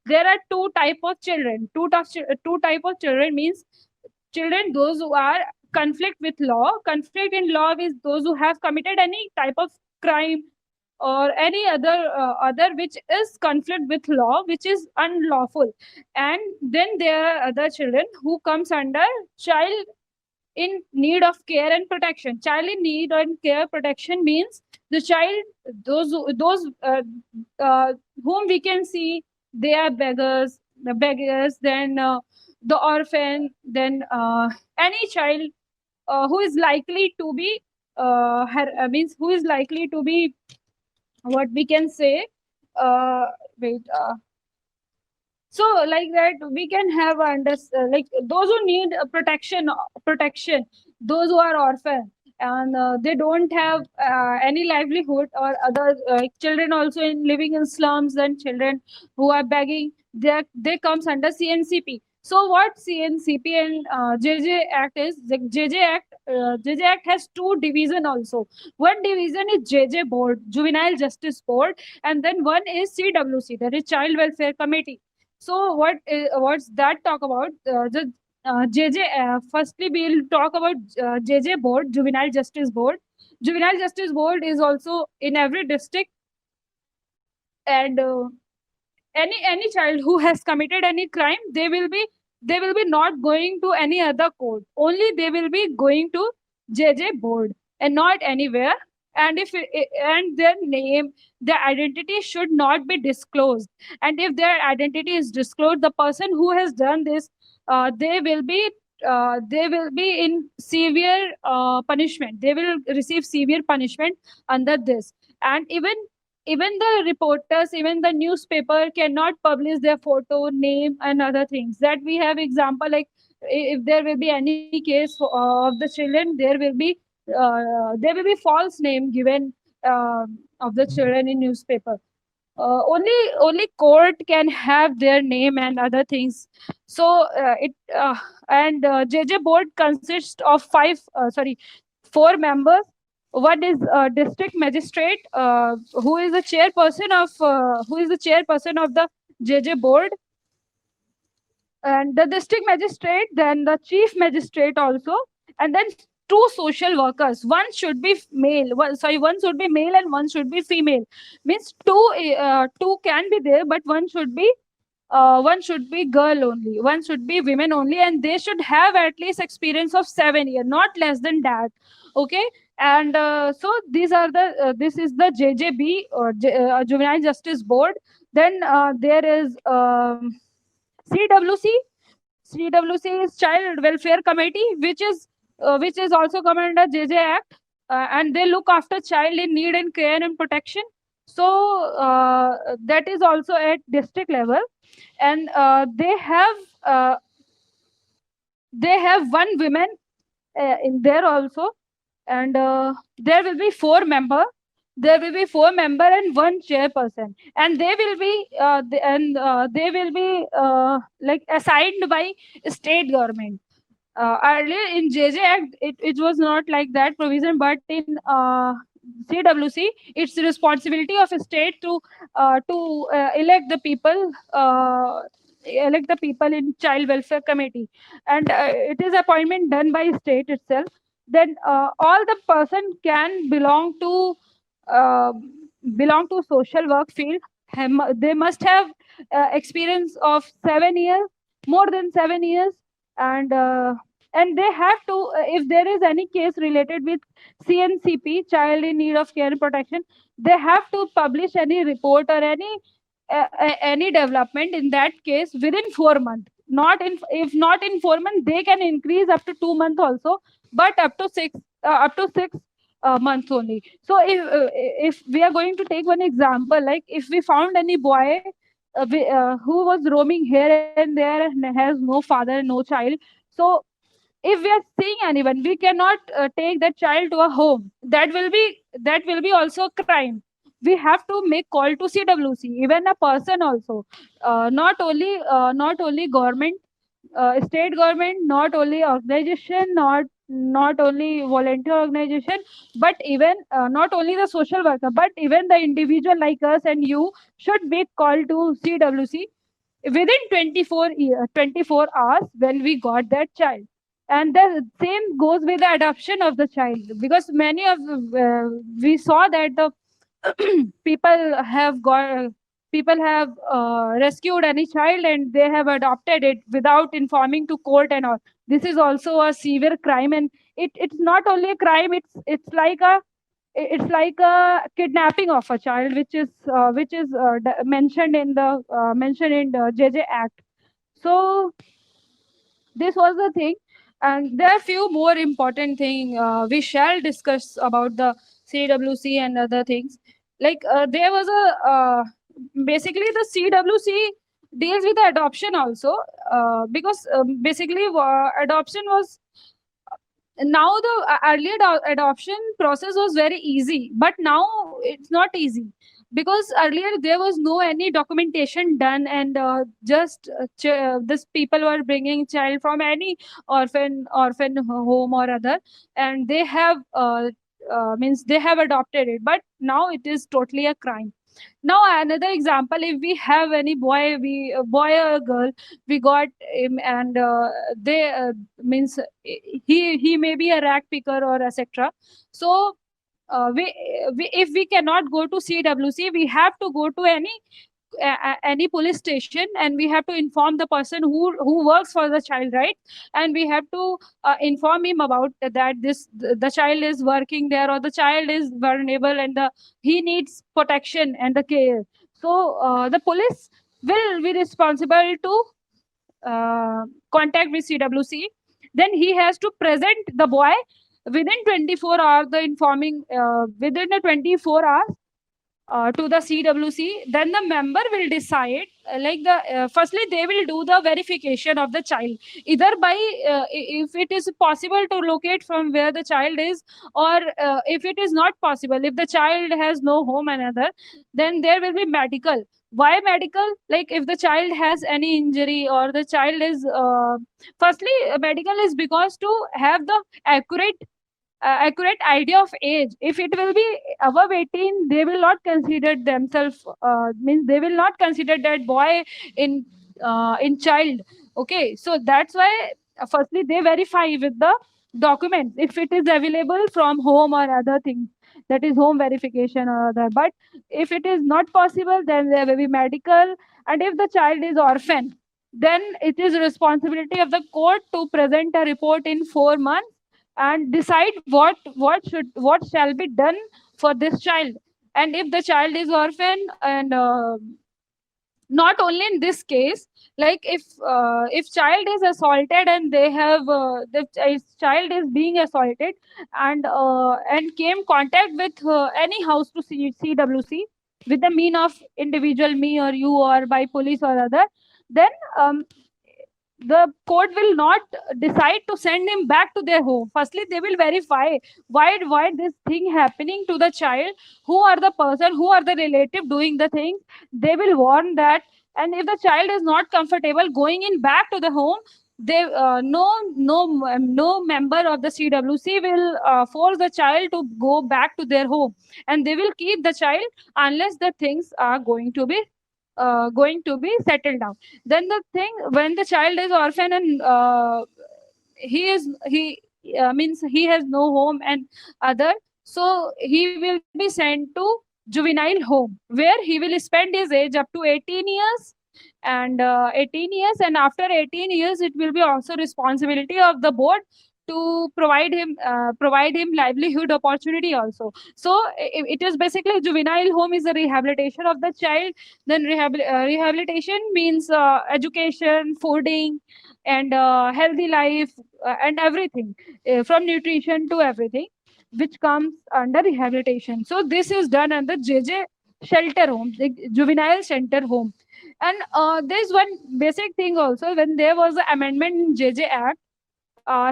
there are two type of children. Two type of children means children those who are conflict with law. Conflict in law is those who have committed any type of crime or any other which is conflict with law, which is unlawful. And then there are other children who comes under child in need of care and protection. Child in need and care protection means the child, those whom we can see they are beggars, then the orphan, then any child who is likely to be means who is likely to be, what we can say, uh, wait so like that we can have like those who need protection, those who are orphan and they don't have any livelihood, or other children also in living in slums, and children who are begging, they comes under CNCP. So what CNCP and JJ Act is, the JJ Act has two division also. One division is JJ Board, Juvenile Justice Board, and then one is CWC, that is Child Welfare Committee. So what's that talk about? The JJ. Firstly, we'll talk about JJ Board, Juvenile Justice Board. Juvenile Justice Board is also in every district, and any child who has committed any crime, they will be not going to any other court. Only they will be going to JJ Board and not anywhere. And and their name, their identity should not be disclosed. And if their identity is disclosed, the person who has done this, they will be in severe punishment. They will receive severe punishment under this. And even the reporters, even the newspaper cannot publish their photo, name, and other things. That we have example, like if there will be any case of the children, there will be false name given of the children in newspaper. Only court can have their name and other things. So it and JJ Board consists of four members. One is district magistrate, who is the chairperson of the JJ Board, and the district magistrate, then the chief magistrate also, and then two social workers. One should be one should be male and one should be female. Means two can be there, but one should be girl only, one should be women only, and they should have at least experience of 7 years, not less than that. Okay. And so these are the this is the JJB, or Juvenile Justice Board. Then there is CWC. CWC is Child Welfare Committee, which is also come under JJ Act, and they look after child in need and care and protection. So that is also at district level, and they have one woman in there also, and there will be four member and one chairperson, and they will be like assigned by state government. Earlier in JJ Act, it was not like that provision, but in CWC, it's the responsibility of a state to elect the people elect the people in child welfare committee, and it is appointment done by state itself, then all the person can uh, belong to social work field. They must have experience of 7 years, more than 7 years, and they have to, if there is any case related with CNCP, child in need of care and protection, they have to publish any report or any development in that case within 4 months. Not in, if not in 4 months, they can increase up to 2 months also, but up to 6 months only. So if we are going to take one example, like if we found any boy who was roaming here and there and has no father, no child, so if we are seeing anyone, we cannot take that child to a home. That will be also crime. We have to make call to CWC, even a person also, not only government, state government, not only organization, not only volunteer organization, but even not only the social worker, but even the individual like us and you should make call to CWC within 24 hours when we got that child. And the same goes with the adoption of the child, because many of we saw that the people have rescued any child and they have adopted it without informing to court and all. This is also a severe crime, and it's not only a crime, it's like a kidnapping of a child, which is mentioned in the JJ Act. So this was the thing, and there are few more important thing we shall discuss about the CWC and other things. Like there was a basically the CWC deals with the adoption also, because basically adoption was, now the earlier adoption process was very easy, but now it's not easy, because earlier there was no any documentation done, and just this people were bringing child from any orphan home or other, and they have means they have adopted it, but now it is totally a crime. Now another example, if we have any boy, boy or girl, we got him, and they means he may be a rag picker or etc. So if we cannot go to CWC, we have to go to any police station, and we have to inform the person who works for the child, right? And we have to inform him about that the child is working there, or the child is vulnerable, and he needs protection and the care. So the police will be responsible to contact with CWC. Then he has to present the boy within 24 hours, the informing within the 24 hours to the CWC. Then the member will decide, like firstly they will do the verification of the child, either by if it is possible to locate from where the child is, or if it is not possible, if the child has no home and other, then there will be medical. Why medical? Like if the child has any injury, or the child is firstly medical is because to have the accurate idea of age. If it will be above 18, they will not consider themselves, means they will not consider that boy in child. Okay, so that's why firstly they verify with the documents if it is available from home or other things, that is home verification or other. But if it is not possible, then there will be medical. And if the child is orphan, then it is responsibility of the court to present a report in 4 months and decide what shall be done for this child. And if the child is orphan, and not only in this case, like if child is assaulted, and they have child is being assaulted, and came contact with any house to CWC with the mean of individual, me or you, or by police or other, then the court will not decide to send him back to their home. Firstly they will verify why this thing happening to the child, who are the person, who are the relative doing the thing. They will warn that. And if the child is not comfortable going in back to the home, they no member of the CWC will force the child to go back to their home, and they will keep the child unless the things are going to be going to be settled down. Then the thing, when the child is orphan and he means he has no home and other, so he will be sent to juvenile home, where he will spend his age up to 18 years. And 18 years, and after 18 years it will be also responsibility of the board to provide him livelihood opportunity also. So it is basically, juvenile home is the rehabilitation of the child. Then rehabilitation means education, fooding, and healthy life, and everything, from nutrition to everything, which comes under rehabilitation. So this is done under JJ shelter home, the juvenile shelter home. And there's one basic thing also. When there was an amendment in JJ Act,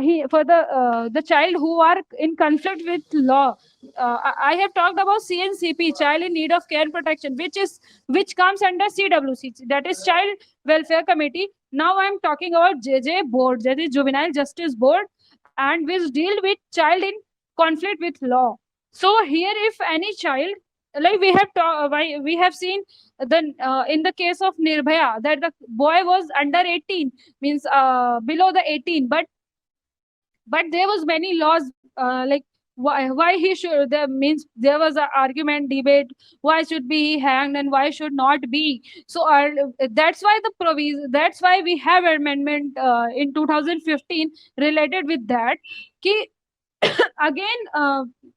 he for the child who are in conflict with law, I have talked about CNCP, child in need of care and protection, which comes under CWC, that is Child Welfare Committee. Now I am talking about JJ board, that is Juvenile Justice Board, and which deal with child in conflict with law. So here, if any child, like we have seen the in the case of Nirbhaya, that the boy was under 18, means below the 18, but there was many laws, like why he should, there means there was an argument, debate, why should be he hanged and why should not be. So that's why that's why we have amendment in 2015 related with that. Ki, again,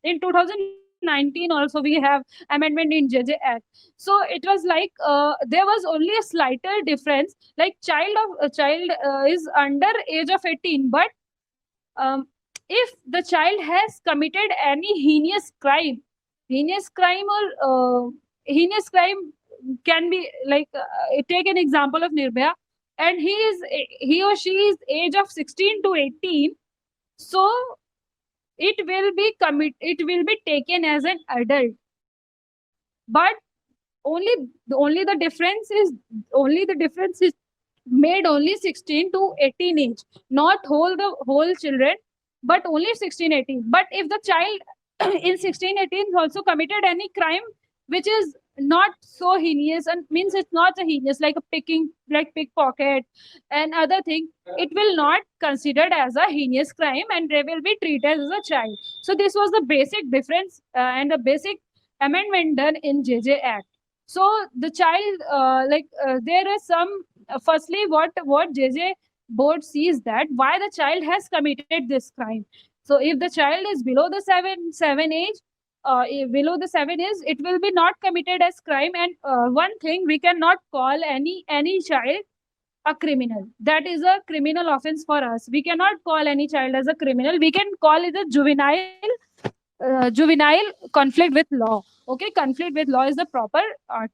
in 2019 also we have amendment in JJ Act. So it was like, there was only a slighter difference, like child is under age of 18, but if the child has committed any heinous crime, or heinous crime can be like, take an example of Nirbhaya, and he or she is age of 16 to 18, so it will be taken as an adult. But only the difference is made only 16 to 18 age, not the whole children, but only 16 18. But if the child in 16 18 also committed any crime which is not so heinous, and means it's not a heinous, like a pickpocket and other thing, it will not considered as a heinous crime, and they will be treated as a child. So this was the basic difference, and the basic amendment done in JJ Act. So the child, there is some, firstly, what JJ board sees, that why the child has committed this crime. So if the child is below the seven age, below the 7 is, it will be not committed as crime. And one thing, we cannot call any child a criminal. That is a criminal offense for us. We cannot call any child as a criminal. We can call it a juvenile conflict with law. Okay, conflict with law is the proper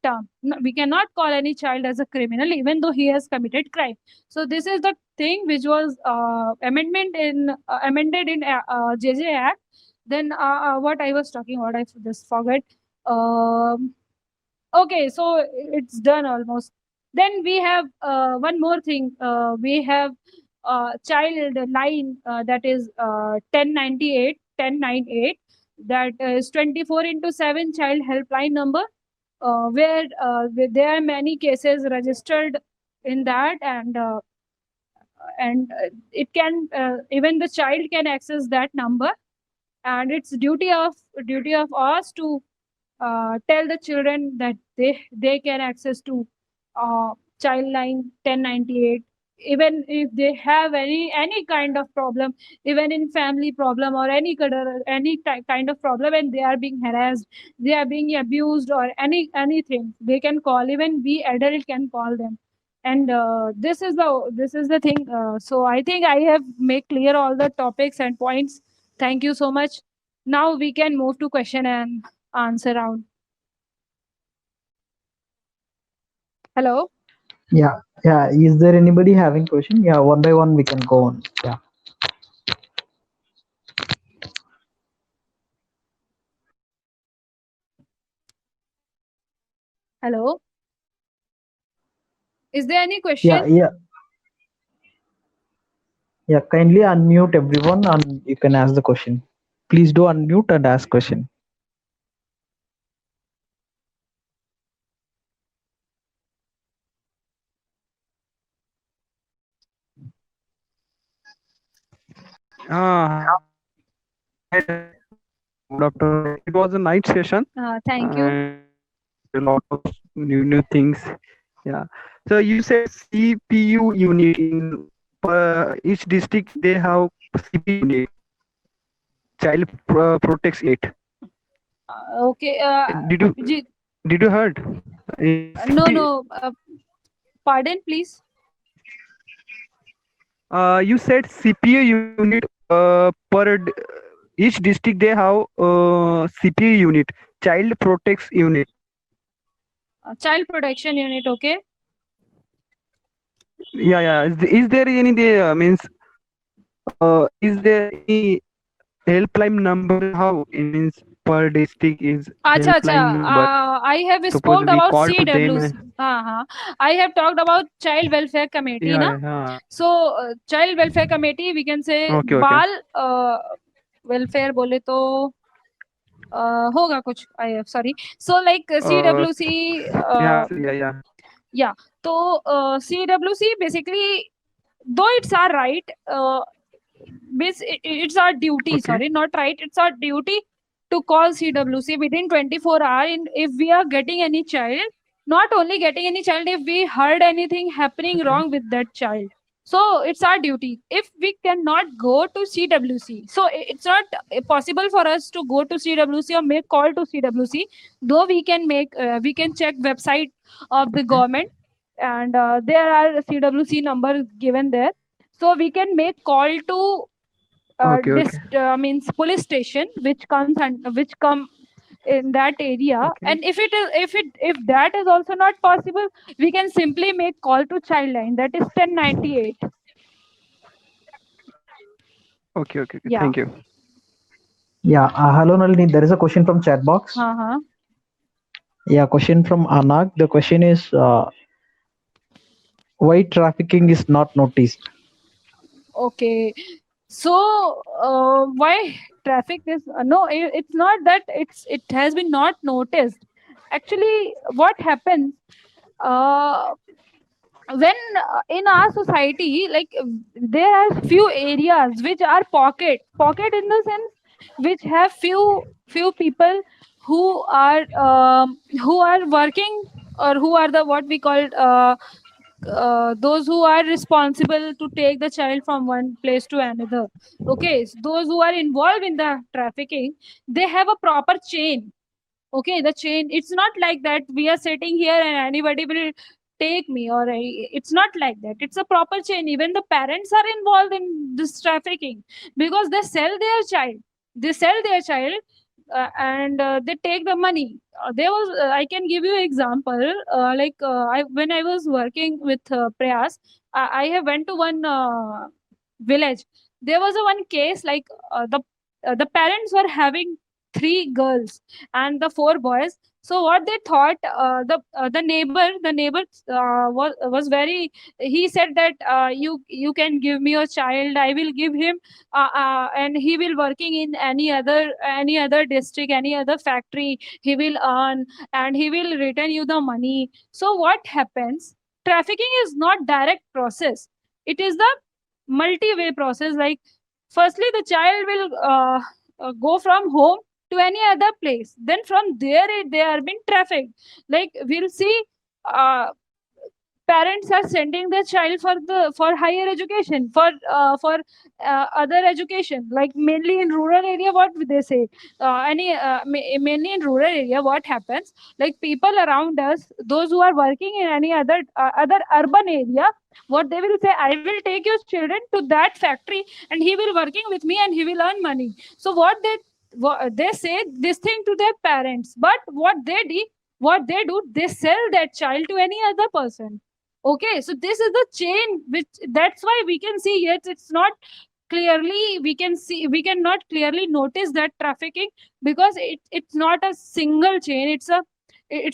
term. No, we cannot call any child as a criminal even though he has committed crime. So this is the thing which was amended in JJ Act. Then what I was talking about, I just forgot. Okay, so it's done almost. Then we have one more thing. We have child line, that is 1098, that is 24/7 child helpline number, where there are many cases registered in that, and it can, even the child can access that number, and it's duty of us to tell the children that they can access to child line 1098, even if they have any kind of problem, even in family problem, or any kind of problem, and they are being harassed, they are being abused, or anything, they can call. Even we adult can call them. And this is the thing. So I think I have made clear all the topics and points. Thank you so much. Now we can move to question and answer round. Hello. Yeah, yeah. Is there anybody having question? Yeah, one by one we can go on. Yeah. Hello. Is there any question? Yeah. Kindly unmute everyone and you can ask the question. Please do unmute and ask question. Hi, good afternoon. It was a nice session Thank you. and a lot of new things. Yeah. So you said CPU unit in each district they have CPU unit, child protects unit. Okay. Did you Ji- heard? no, 50, no. Pardon, please. you said CPU unit each district they have CPU unit, child protects unit. Child protection unit. Okay. Yeah, yeah. Is there any means is there any helpline number? How it means per district is Acha, acha. helpline number? I have Suppose spoke we about call to them. CWC. I have talked about Child Welfare Committee, na? Yeah, yeah. So, Child Welfare Committee, we can say Okay, okay. बाल welfare बोले तो होगा कुछ. Sorry. So, like CWC. Yeah, yeah. Yeah. So, CWC basically, though it's our right, it's our duty. Okay. Sorry, not right. It's our duty to call CWC within 24 hours. And if we are getting any child, not only getting any child, if we heard anything happening Okay. wrong with that child. So it's our duty. If we cannot go to CWC, so it's not possible for us to go to CWC or make call to CWC. Though we can we can check website of the government, and there are CWC numbers given there. So we can make call to Okay. means police station, which comes and which come in that area. Okay. And if that is also not possible, we can simply make call to Childline, that is 1098. Okay. Yeah. Thank you. Yeah, hello Nalini. There is a question from chat box. Uh-huh. Yeah, question from Anak. The question is, why trafficking is not noticed? Okay. So why traffic is no, it's not that it has been not noticed. Actually, what happens when in our society, like there are few areas which are pocket in the sense which have few people who are working, or who are the what we call those who are responsible to take the child from one place to another. Okay, so those who are involved in the trafficking, they have a proper chain. Okay, the chain, it's not like that we are sitting here and anybody will take me, or it's not like that. It's a proper chain. Even the parents are involved in this trafficking, because they sell their child, and they take the money. There was I can give you example, when I was working with Prayas, I have went to one village. There was a one case, like the parents were having three girls and the four boys. So what they thought, the neighbor was very, he said that you can give me your child, I will give him, and he will working in any other district, any other factory, he will earn and he will return you the money. So what happens, trafficking is not direct process, it is the multi-way process. Like firstly the child will go from home to any other place, then from there they are being trafficked. Like we'll see, uh, parents are sending their child for higher education, for other education, like mainly in rural area. What they say, mainly in rural area, what happens, like people around us, those who are working in any other urban area, what they will say, I will take your children to that factory and he will working with me and he will earn money. So they say this thing to their parents, but what they do, they sell that child to any other person. Okay, so this is the chain, which that's why we can see, yet it's not clearly, we cannot clearly notice that trafficking, because it's not a single chain, it's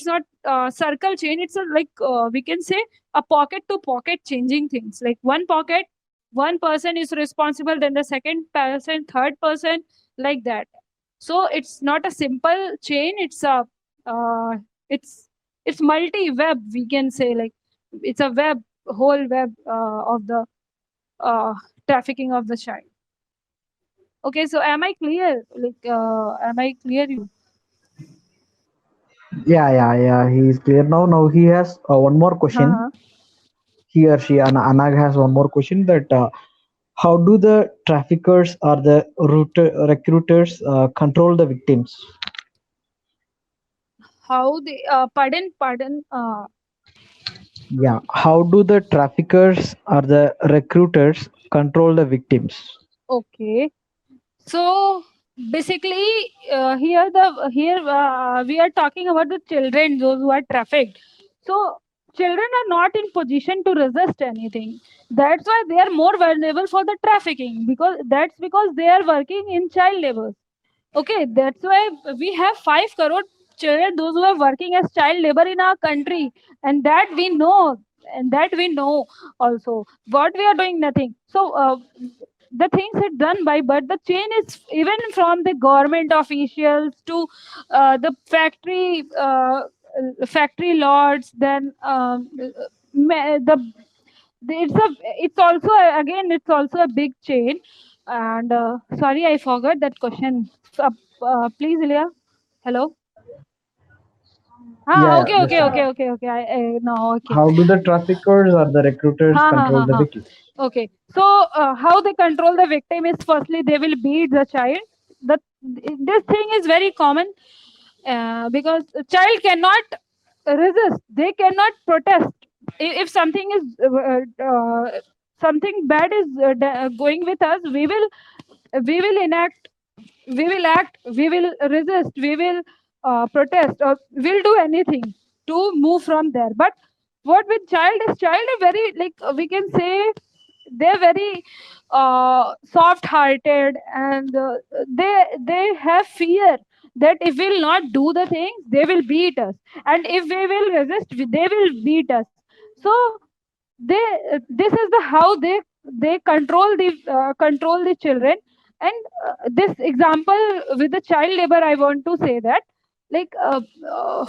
not a circle chain, it's a, like we can say, a pocket to pocket changing things. Like one pocket, one person is responsible, then the second person, third person, like that. So it's not a simple chain, it's a uh, it's multi web, we can say. Like it's a whole web of the uh, trafficking of the child. Okay, so am I clear? Am I clear you? Yeah. He is clear now. Now he has one more question. Uh-huh. He or she, Anag has one more question that how do the traffickers or the recruiters control the victims? How they, pardon, Yeah, how do the traffickers or the recruiters control the victims? okay. So basically, here we are talking about the children, those who are trafficked. So children are not in position to resist anything. That's why they are more vulnerable for the trafficking, because they are working in child labor. Okay, that's why we have 5 crore children, those who are working as child labor in our country, and that we know also. What we are doing, nothing. So the things are done by, but the chain is even from the government officials to the factory lords, then it's also again it's also a big chain. And sorry, I forgot that question. Please, Ilya. Hello. Yeah, Okay, that's okay, fine. okay, okay, okay. No, okay. How do the traffickers or the recruiters Ha ha control ha the ha. victims? Okay. So how they control the victim is, firstly they will beat the child. The This thing is very common, because a child cannot resist. They cannot protest. If something is something bad is going with us, we will enact, we will act, we will resist, we will protest, or we'll do anything to move from there. But what with child are very, like, we can say they're very soft hearted, and they have fear that if we'll not do the things, they will beat us, and if we will resist, they will beat us. So they this is the how they control the children. And this example with the child labor, I want to say that, like,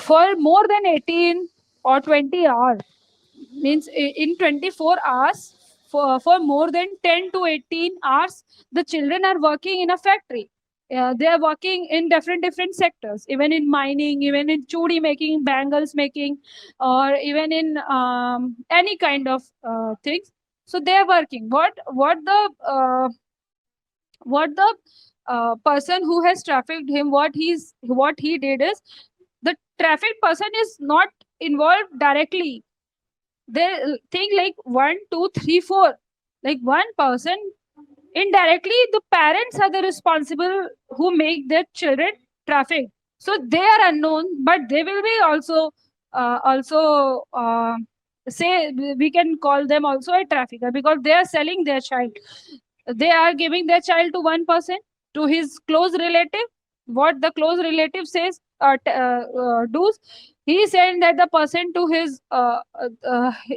for more than 18 or 20 hours, means in 24 hours, for more than 10 to 18 hours, the children are working in a factory. They are working in different sectors, even in mining, even in chudi making, bangles making, or even in any kind of things. So they are working. What the person who has trafficked him, what he did is, the trafficked person is not involved directly. They think like one, two, three, four, like one person. Indirectly, the parents are the responsible who make their children traffic. So they are unknown, but they will be also say, we can call them also a trafficker, because they are selling their child. They are giving their child to one person, to his close relative. What the close relative says, does, he send that the person to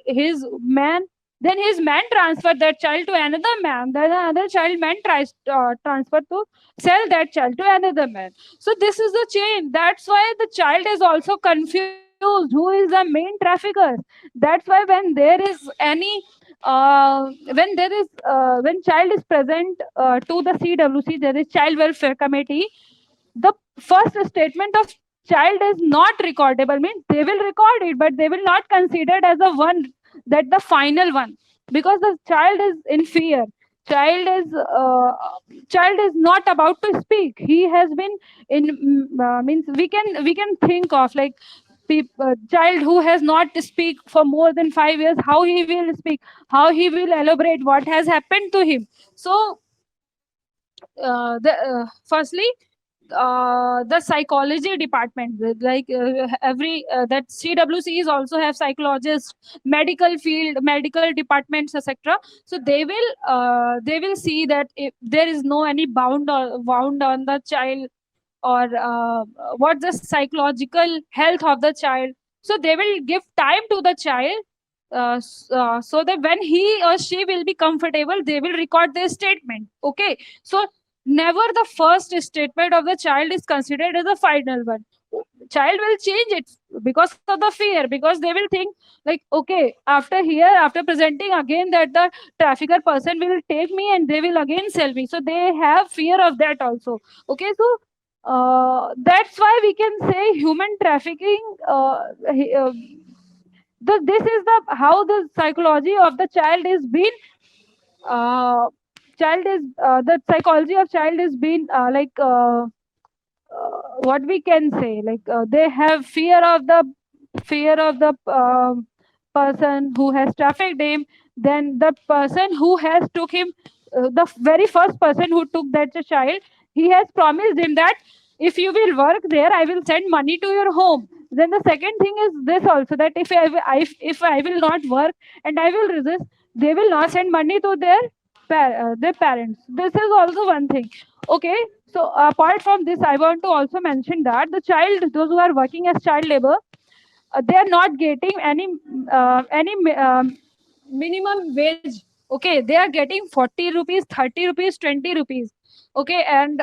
his man. Then his man transfer that child to another man. Then another child man tries transfer to sell that child to another man. So this is the chain. That's why the child is also confused. Who is the main trafficker? That's why when there is any when child is present to the CWC, there is Child Welfare Committee. The first statement of child is not recordable, means they will record it, but they will not consider it as a one, that the final one, because the child is in fear. child is uh, Child is not about to speak. He has been in means we can think of, like, child who has not speak for more than 5 years, how he will speak, how he will elaborate what has happened to him. So the firstly, the psychology department, like, every that CWC is also have psychologists, medical field, medical departments, etc. So they will see that if there is no any bound on the child, or what the psychological health of the child. So they will give time to the child, so that when he or she will be comfortable, they will record their statement. Okay. So never the first statement of the child is considered as the final one. child will change it because of the fear, because they will think like, okay, after presenting again that the trafficker person will take me and they will again sell me, so they have fear of that also. Okay, so that's why we can say human trafficking, this is the how the psychology of the child is being, the psychology of child is being what we can say, like they have fear of the person who has trafficked him. Then the person who has took him, the very first person who took that child, he has promised him that if you will work there, I will send money to your home. Then the second thing is this also, that if I will not work and I will resist, they will not send money to their parents. This is also one thing. Okay, so apart from this, I want to also mention that those who are working as child labor, they are not getting any minimum wage. Okay, they are getting 40 rupees, 30 rupees, 20 rupees. Okay, and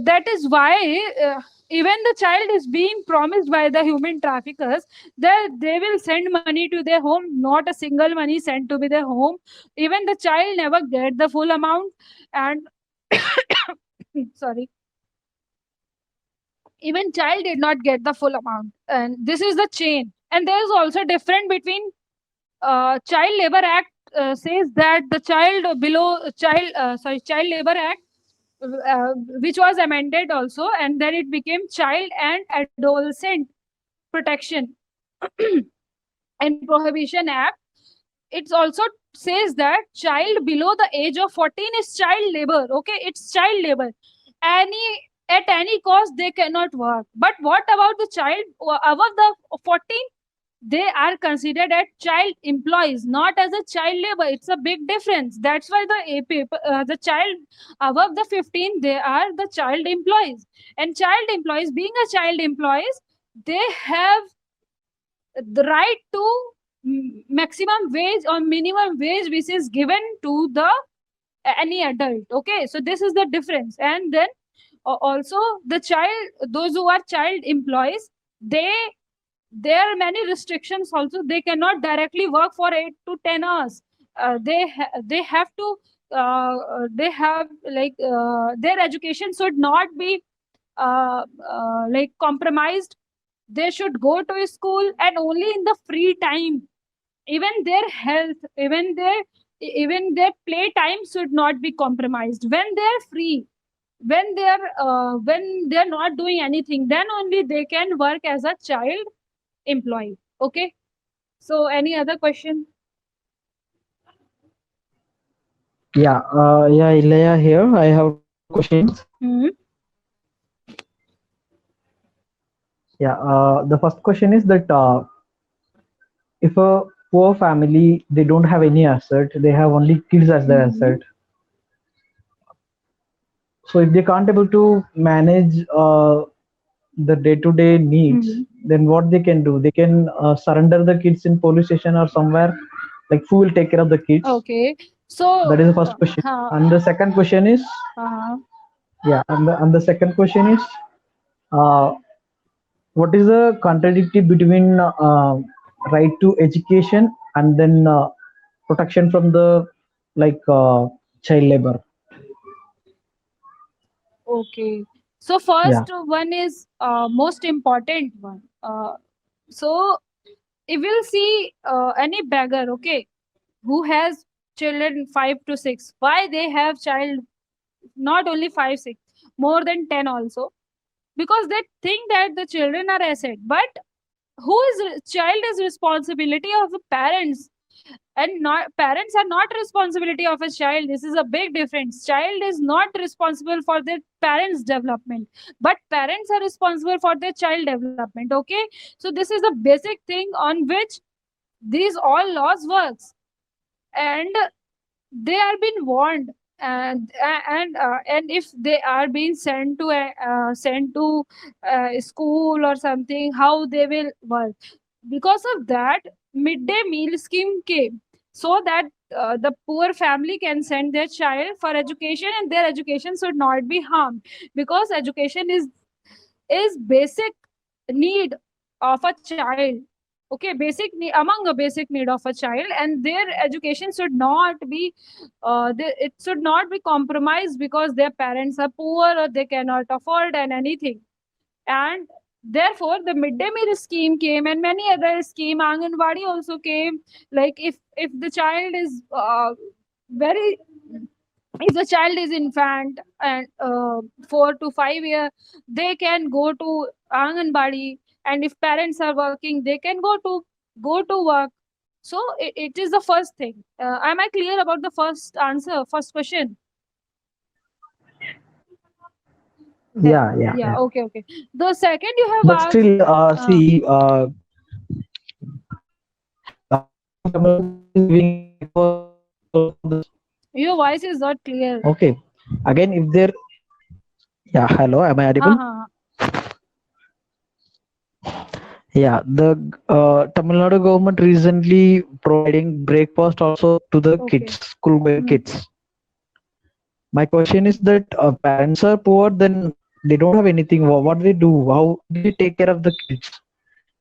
that is why even the child is being promised by the human traffickers that they will send money to their home. Not a single money sent to be their home. Even the child never get the full amount. And sorry, even child did not get the full amount. And this is the chain. And there is also difference between child labor act says that the child labor act, which was amended also, and then it became child and adolescent protection and prohibition act. It also says that child below the age of 14 is child labor. Okay, it's child labor. At any cost they cannot work. But what about the child above the 14? They are considered as child employees, not as a child labor. It's a big difference. That's why the child above the 15, they are the child employees. And child employees, being a child employees, they have the right to maximum wage or minimum wage which is given to the any adult. Okay, so this is the difference. And then also the child, those who are child employees, there are many restrictions also. They cannot directly work for 8 to 10 hours. They have to they have like their education should not be like compromised. They should go to school, and only in the free time. Even their health, even their play time should not be compromised. When they're free, when they're not doing anything, then only they can work as a child employee. Okay, so any other question? Yeah, Ilaya here. I have two questions. Yeah, the first question is that if a poor family, they don't have any asset, they have only kids as their asset. So if they can't able to manage the day-to-day needs, then what they can do? They can surrender the kids in police station or somewhere. Like, who will take care of the kids? Okay, so That is the first question. And the second question is, yeah, and the second question is, what is the contradiction between right to education and then protection from the child labor? Okay, so first one is most important one. So if we'll see any beggar, okay, who has children 5 to 6, why they have child not only 5 6, more than 10 also? Because they think that the children are asset. But child is responsibility of the parents, and not parents are not responsibility of a child. This is a big difference. Child is not responsible for their parents development, but parents are responsible for their child development. Okay, so this is the basic thing on which these all laws works. And they are being warned, and if they are being sent to school or something, how they will work. Because of that, midday meal scheme came, so that the poor family can send their child for education, and their education should not be harmed. Because education is is basic need of a child. Okay, basic need, among a basic need of a child, and their education should not be it should not be compromised because their parents are poor or they cannot afford and anything. And therefore the midday meal scheme came, and many other scheme. Anganwadi also came. Like if the child is very if the child is infant and 4 to 5 year, they can go to Anganwadi, and if parents are working, they can go to work. So it is the first thing. Am I clear about the first answer, first question? Yeah. Okay. The second you have But asked, still, see, your voice is not clear. okay. Again, if there, yeah, hello, am I audible? Ha. Yeah, the Tamil Nadu government recently providing breakfast also to the Okay. kids, school going Hmm. kids. My question is that parents are poor, then they don't have anything. What do they do? How do they take care of the kids?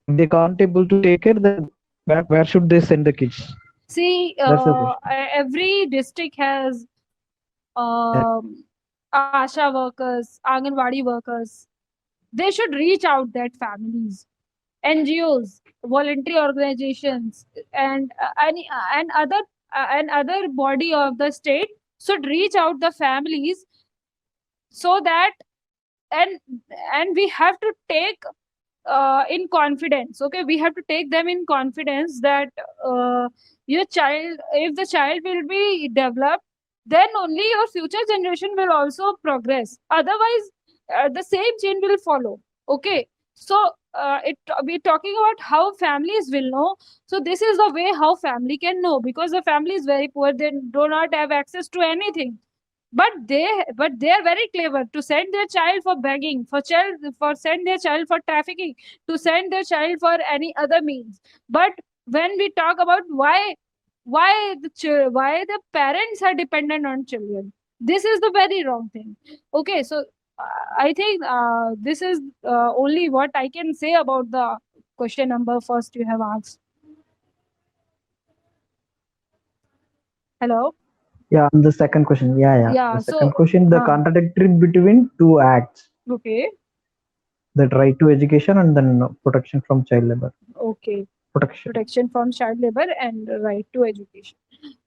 If they can't able to take care, then where should they send the kids? See, That's the question. every district has ASHA workers, Anganwadi workers. They should reach out that families, NGOs, voluntary organizations, and and other body of the state should reach out the families, so that and we have to take in confidence. Okay, we have to take them in confidence that your child, if the child will be developed, then only your future generation will also progress. Otherwise the same chain will follow. Okay, so we're talking about how families will know. So this is the way how family can know, because the family is very poor, they do not have access to anything. But they are very clever to send their child for begging, for send their child for trafficking, to send their child for any other means. But when we talk about why the parents are dependent on children, this is the very wrong thing. Okay, so I think this is only what I can say about the question number first you have asked. Hello. Yeah, and the second question. Yeah. Yeah, The so second question, the contradictory between two acts, okay. that right to education and then protection from child labor. Okay. Protection. From child labor and right to education.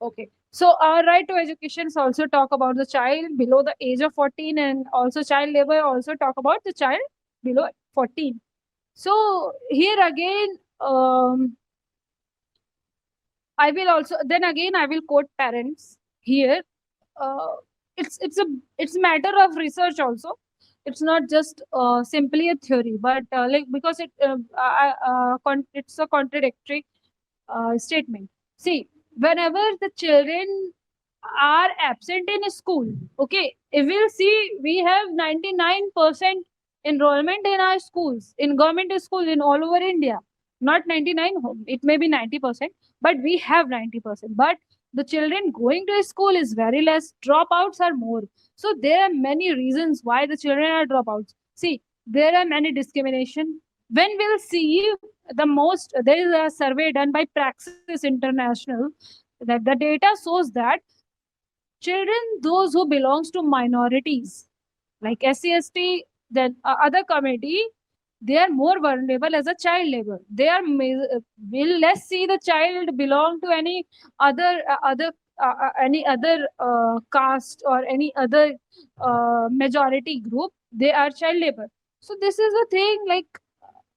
Okay. So our right to education also talk about the child below the age of 14, and also child labor also talk about the child below 14. So here again, I will quote parents here. Uh, it's a matter of research also. It's not just simply a theory, but like, because it's a contradictory statement. See, whenever the children are absent in school, okay, if we'll see, we have 99% enrollment in our schools, in government schools in all over India. Not 99, it may be 90%, but we have 90%. But the children going to school is very less. Dropouts are more. So there are many reasons why the children are dropouts. See, there are many discrimination. When we'll see there is a survey done by Praxis International, that the data shows that children, those who belongs to minorities like SC/ST, then other community, they are more vulnerable as a child labor. They are will less see the child belong to any other caste or any other majority group. They are child labor. So this is a thing, like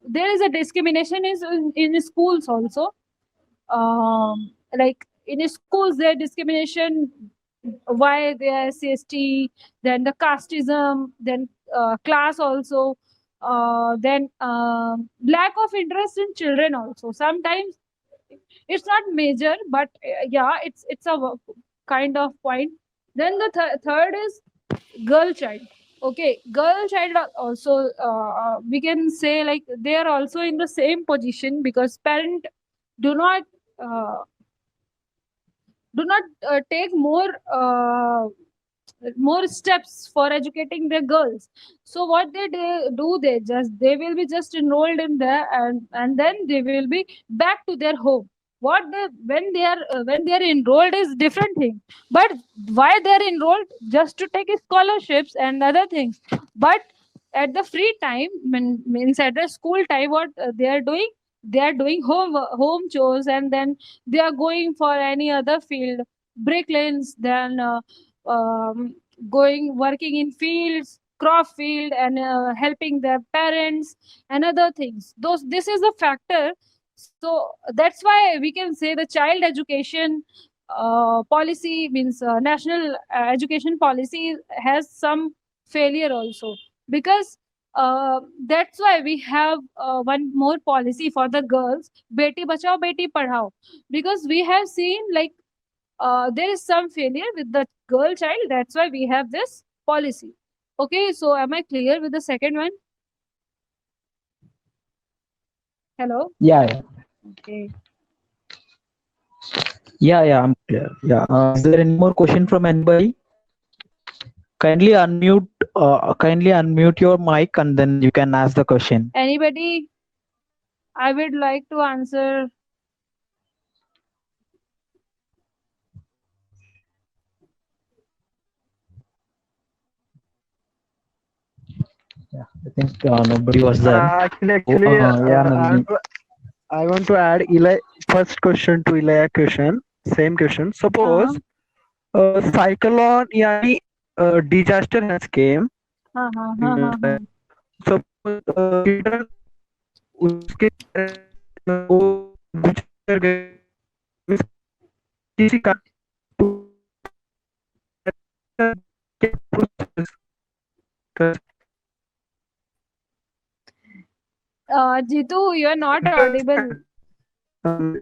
there is a discrimination in schools also. Like in schools, there discrimination, why they are CST, then the casteism, then class also, then lack of interest in children also. Sometimes it's not major, but yeah, it's a kind of point. Then the third is girl child. Okay, girl child are also, we can say, like they are also in the same position, because parent do not uh, take more more steps for educating their girls. So what do, they will be just enrolled in there, and then they will be back to their home. What they when they are enrolled is different thing, but why they are enrolled? Just to take scholarships and other things. But at the free time, means at the school time, what they are doing? They are doing home chores, and then they are going for any other field, bricklanes, then going working in fields, crop field, and helping their parents and other things. Those This is a factor. So that's why we can say the child education policy, means national education policy, has some failure also, because that's why we have one more policy for the girls, beti bachao beti padhao, because we have seen like there is some failure with the girl child. That's why we have this policy. Okay, so am I clear with the second one? Hello? Yeah, Okay. yeah, I'm clear. Yeah. Is there any more question from anybody? Kindly unmute your mic and then you can ask the question. Anybody? I would like to answer. Yeah, I think nobody was there. Actually, Yeah, Nandini. I want to add Eli first question to Eli question. Same question. Suppose cyclone yani disaster has came. Suppose children उसके वो गुजर गए means किसी का Jitu, you are not audible. Um,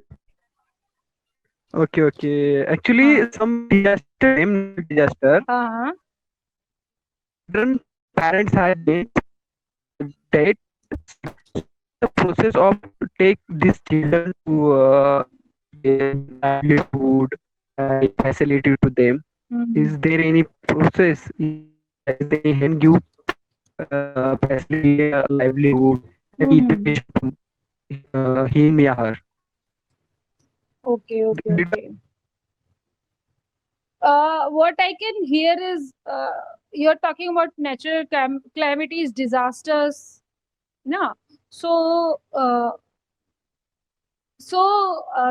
okay. Actually, some disaster, named disaster, children parents have been dead. The process of take these children to livelihood facility to them. Is there any process? They can give facility, livelihood, education to him or her. Okay. What I can hear is you're talking about natural calamities, disasters. No. So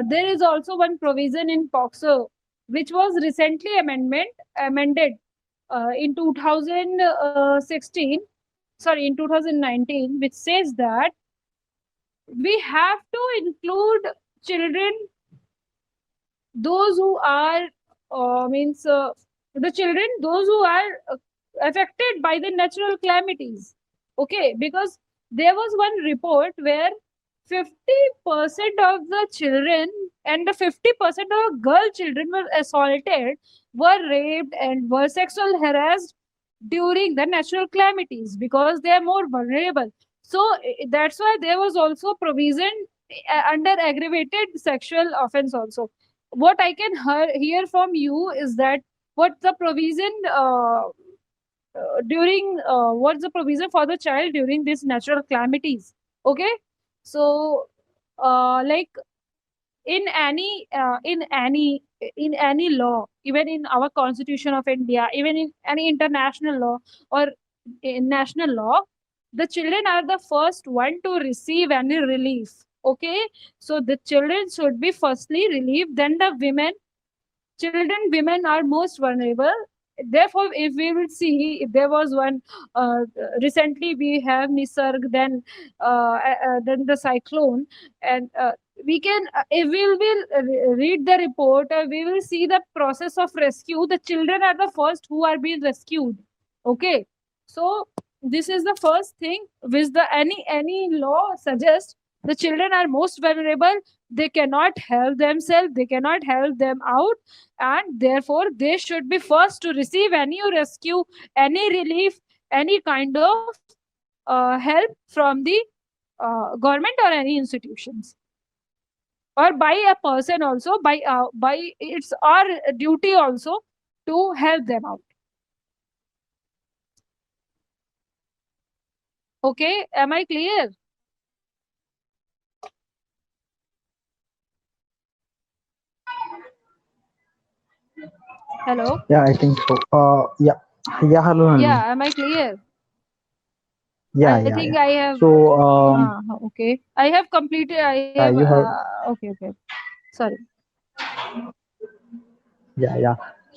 there is also one provision in POXO which was recently amended in 2016. Sorry, in 2019, which says that we have to include children, those who are the children, those who are affected by the natural calamities. Okay, because there was one report where 50% of the children and the 50% of girl children were assaulted, were raped, and were sexual harassed during the natural calamities because they are more vulnerable. So that's why there was also provision under aggravated sexual offense also. What I can hear from you is that what the provision what's the provision for the child during these natural calamities. Okay, so like in any law, even in our Constitution of India, even in any international law or in national law, the children are the first one to receive any relief. Okay, so the children should be firstly relieved, then the women are most vulnerable. Therefore, if we will see, if there was one recently, we have Nisarg, then the cyclone, and we can if we will read the report, we will see the process of rescue. The children are the first who are being rescued. Okay, so this is the first thing which the any law suggests. The children are most vulnerable. They cannot help themselves, they cannot help them out, and therefore they should be first to receive any rescue, any relief, any kind of help from the government or any institutions, or by a person also. By it's our duty also to help them out. Okay, am I clear? Hello? Yeah, I think so. Yeah. Yeah, hello, Nalini. Yeah, am I clear? Yeah, I yeah, think yeah. I have, So, okay. I have completed, I yeah, have, you have, okay, okay. Sorry. yeah.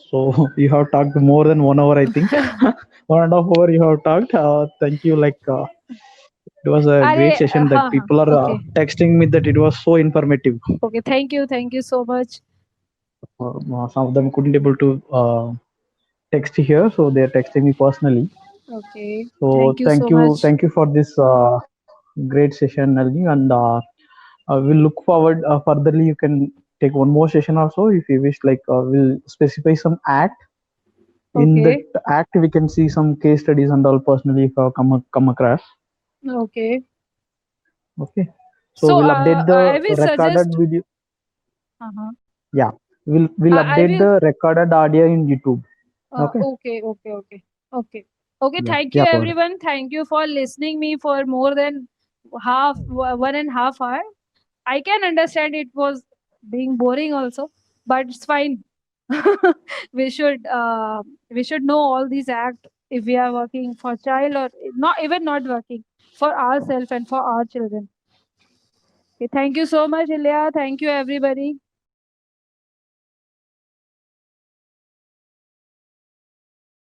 So you have talked more than 1 hour, I think. 1.5 hour you have talked. Thank you. It was a great Are, session that people are okay. texting me that it was so informative. Okay, thank you. Thank you so much. Some of them couldn't able to text here, so they're texting me personally. Okay, So thank you so much. thank you for this great session, Nalini, and we'll look forward furtherly. You can take one more session also if you wish. We'll specify some act. In that Okay, act, we can see some case studies and all personally if I've come across. okay. Okay. So So, we'll update I the will recorded suggest, video. uh-huh. Yeah, we'll I update will, the recorded audio in YouTube. Okay. okay, okay, okay, okay. Okay, Yeah. thank you Yeah, Paul. everyone. Thank you for listening me for more than 1.5 hour. I can understand it was being boring also, but it's fine. we should uh, we should know all these act if we are working for child or not, even not working for ourselves and for our children. Okay, thank you so much, Ilya. Thank you everybody.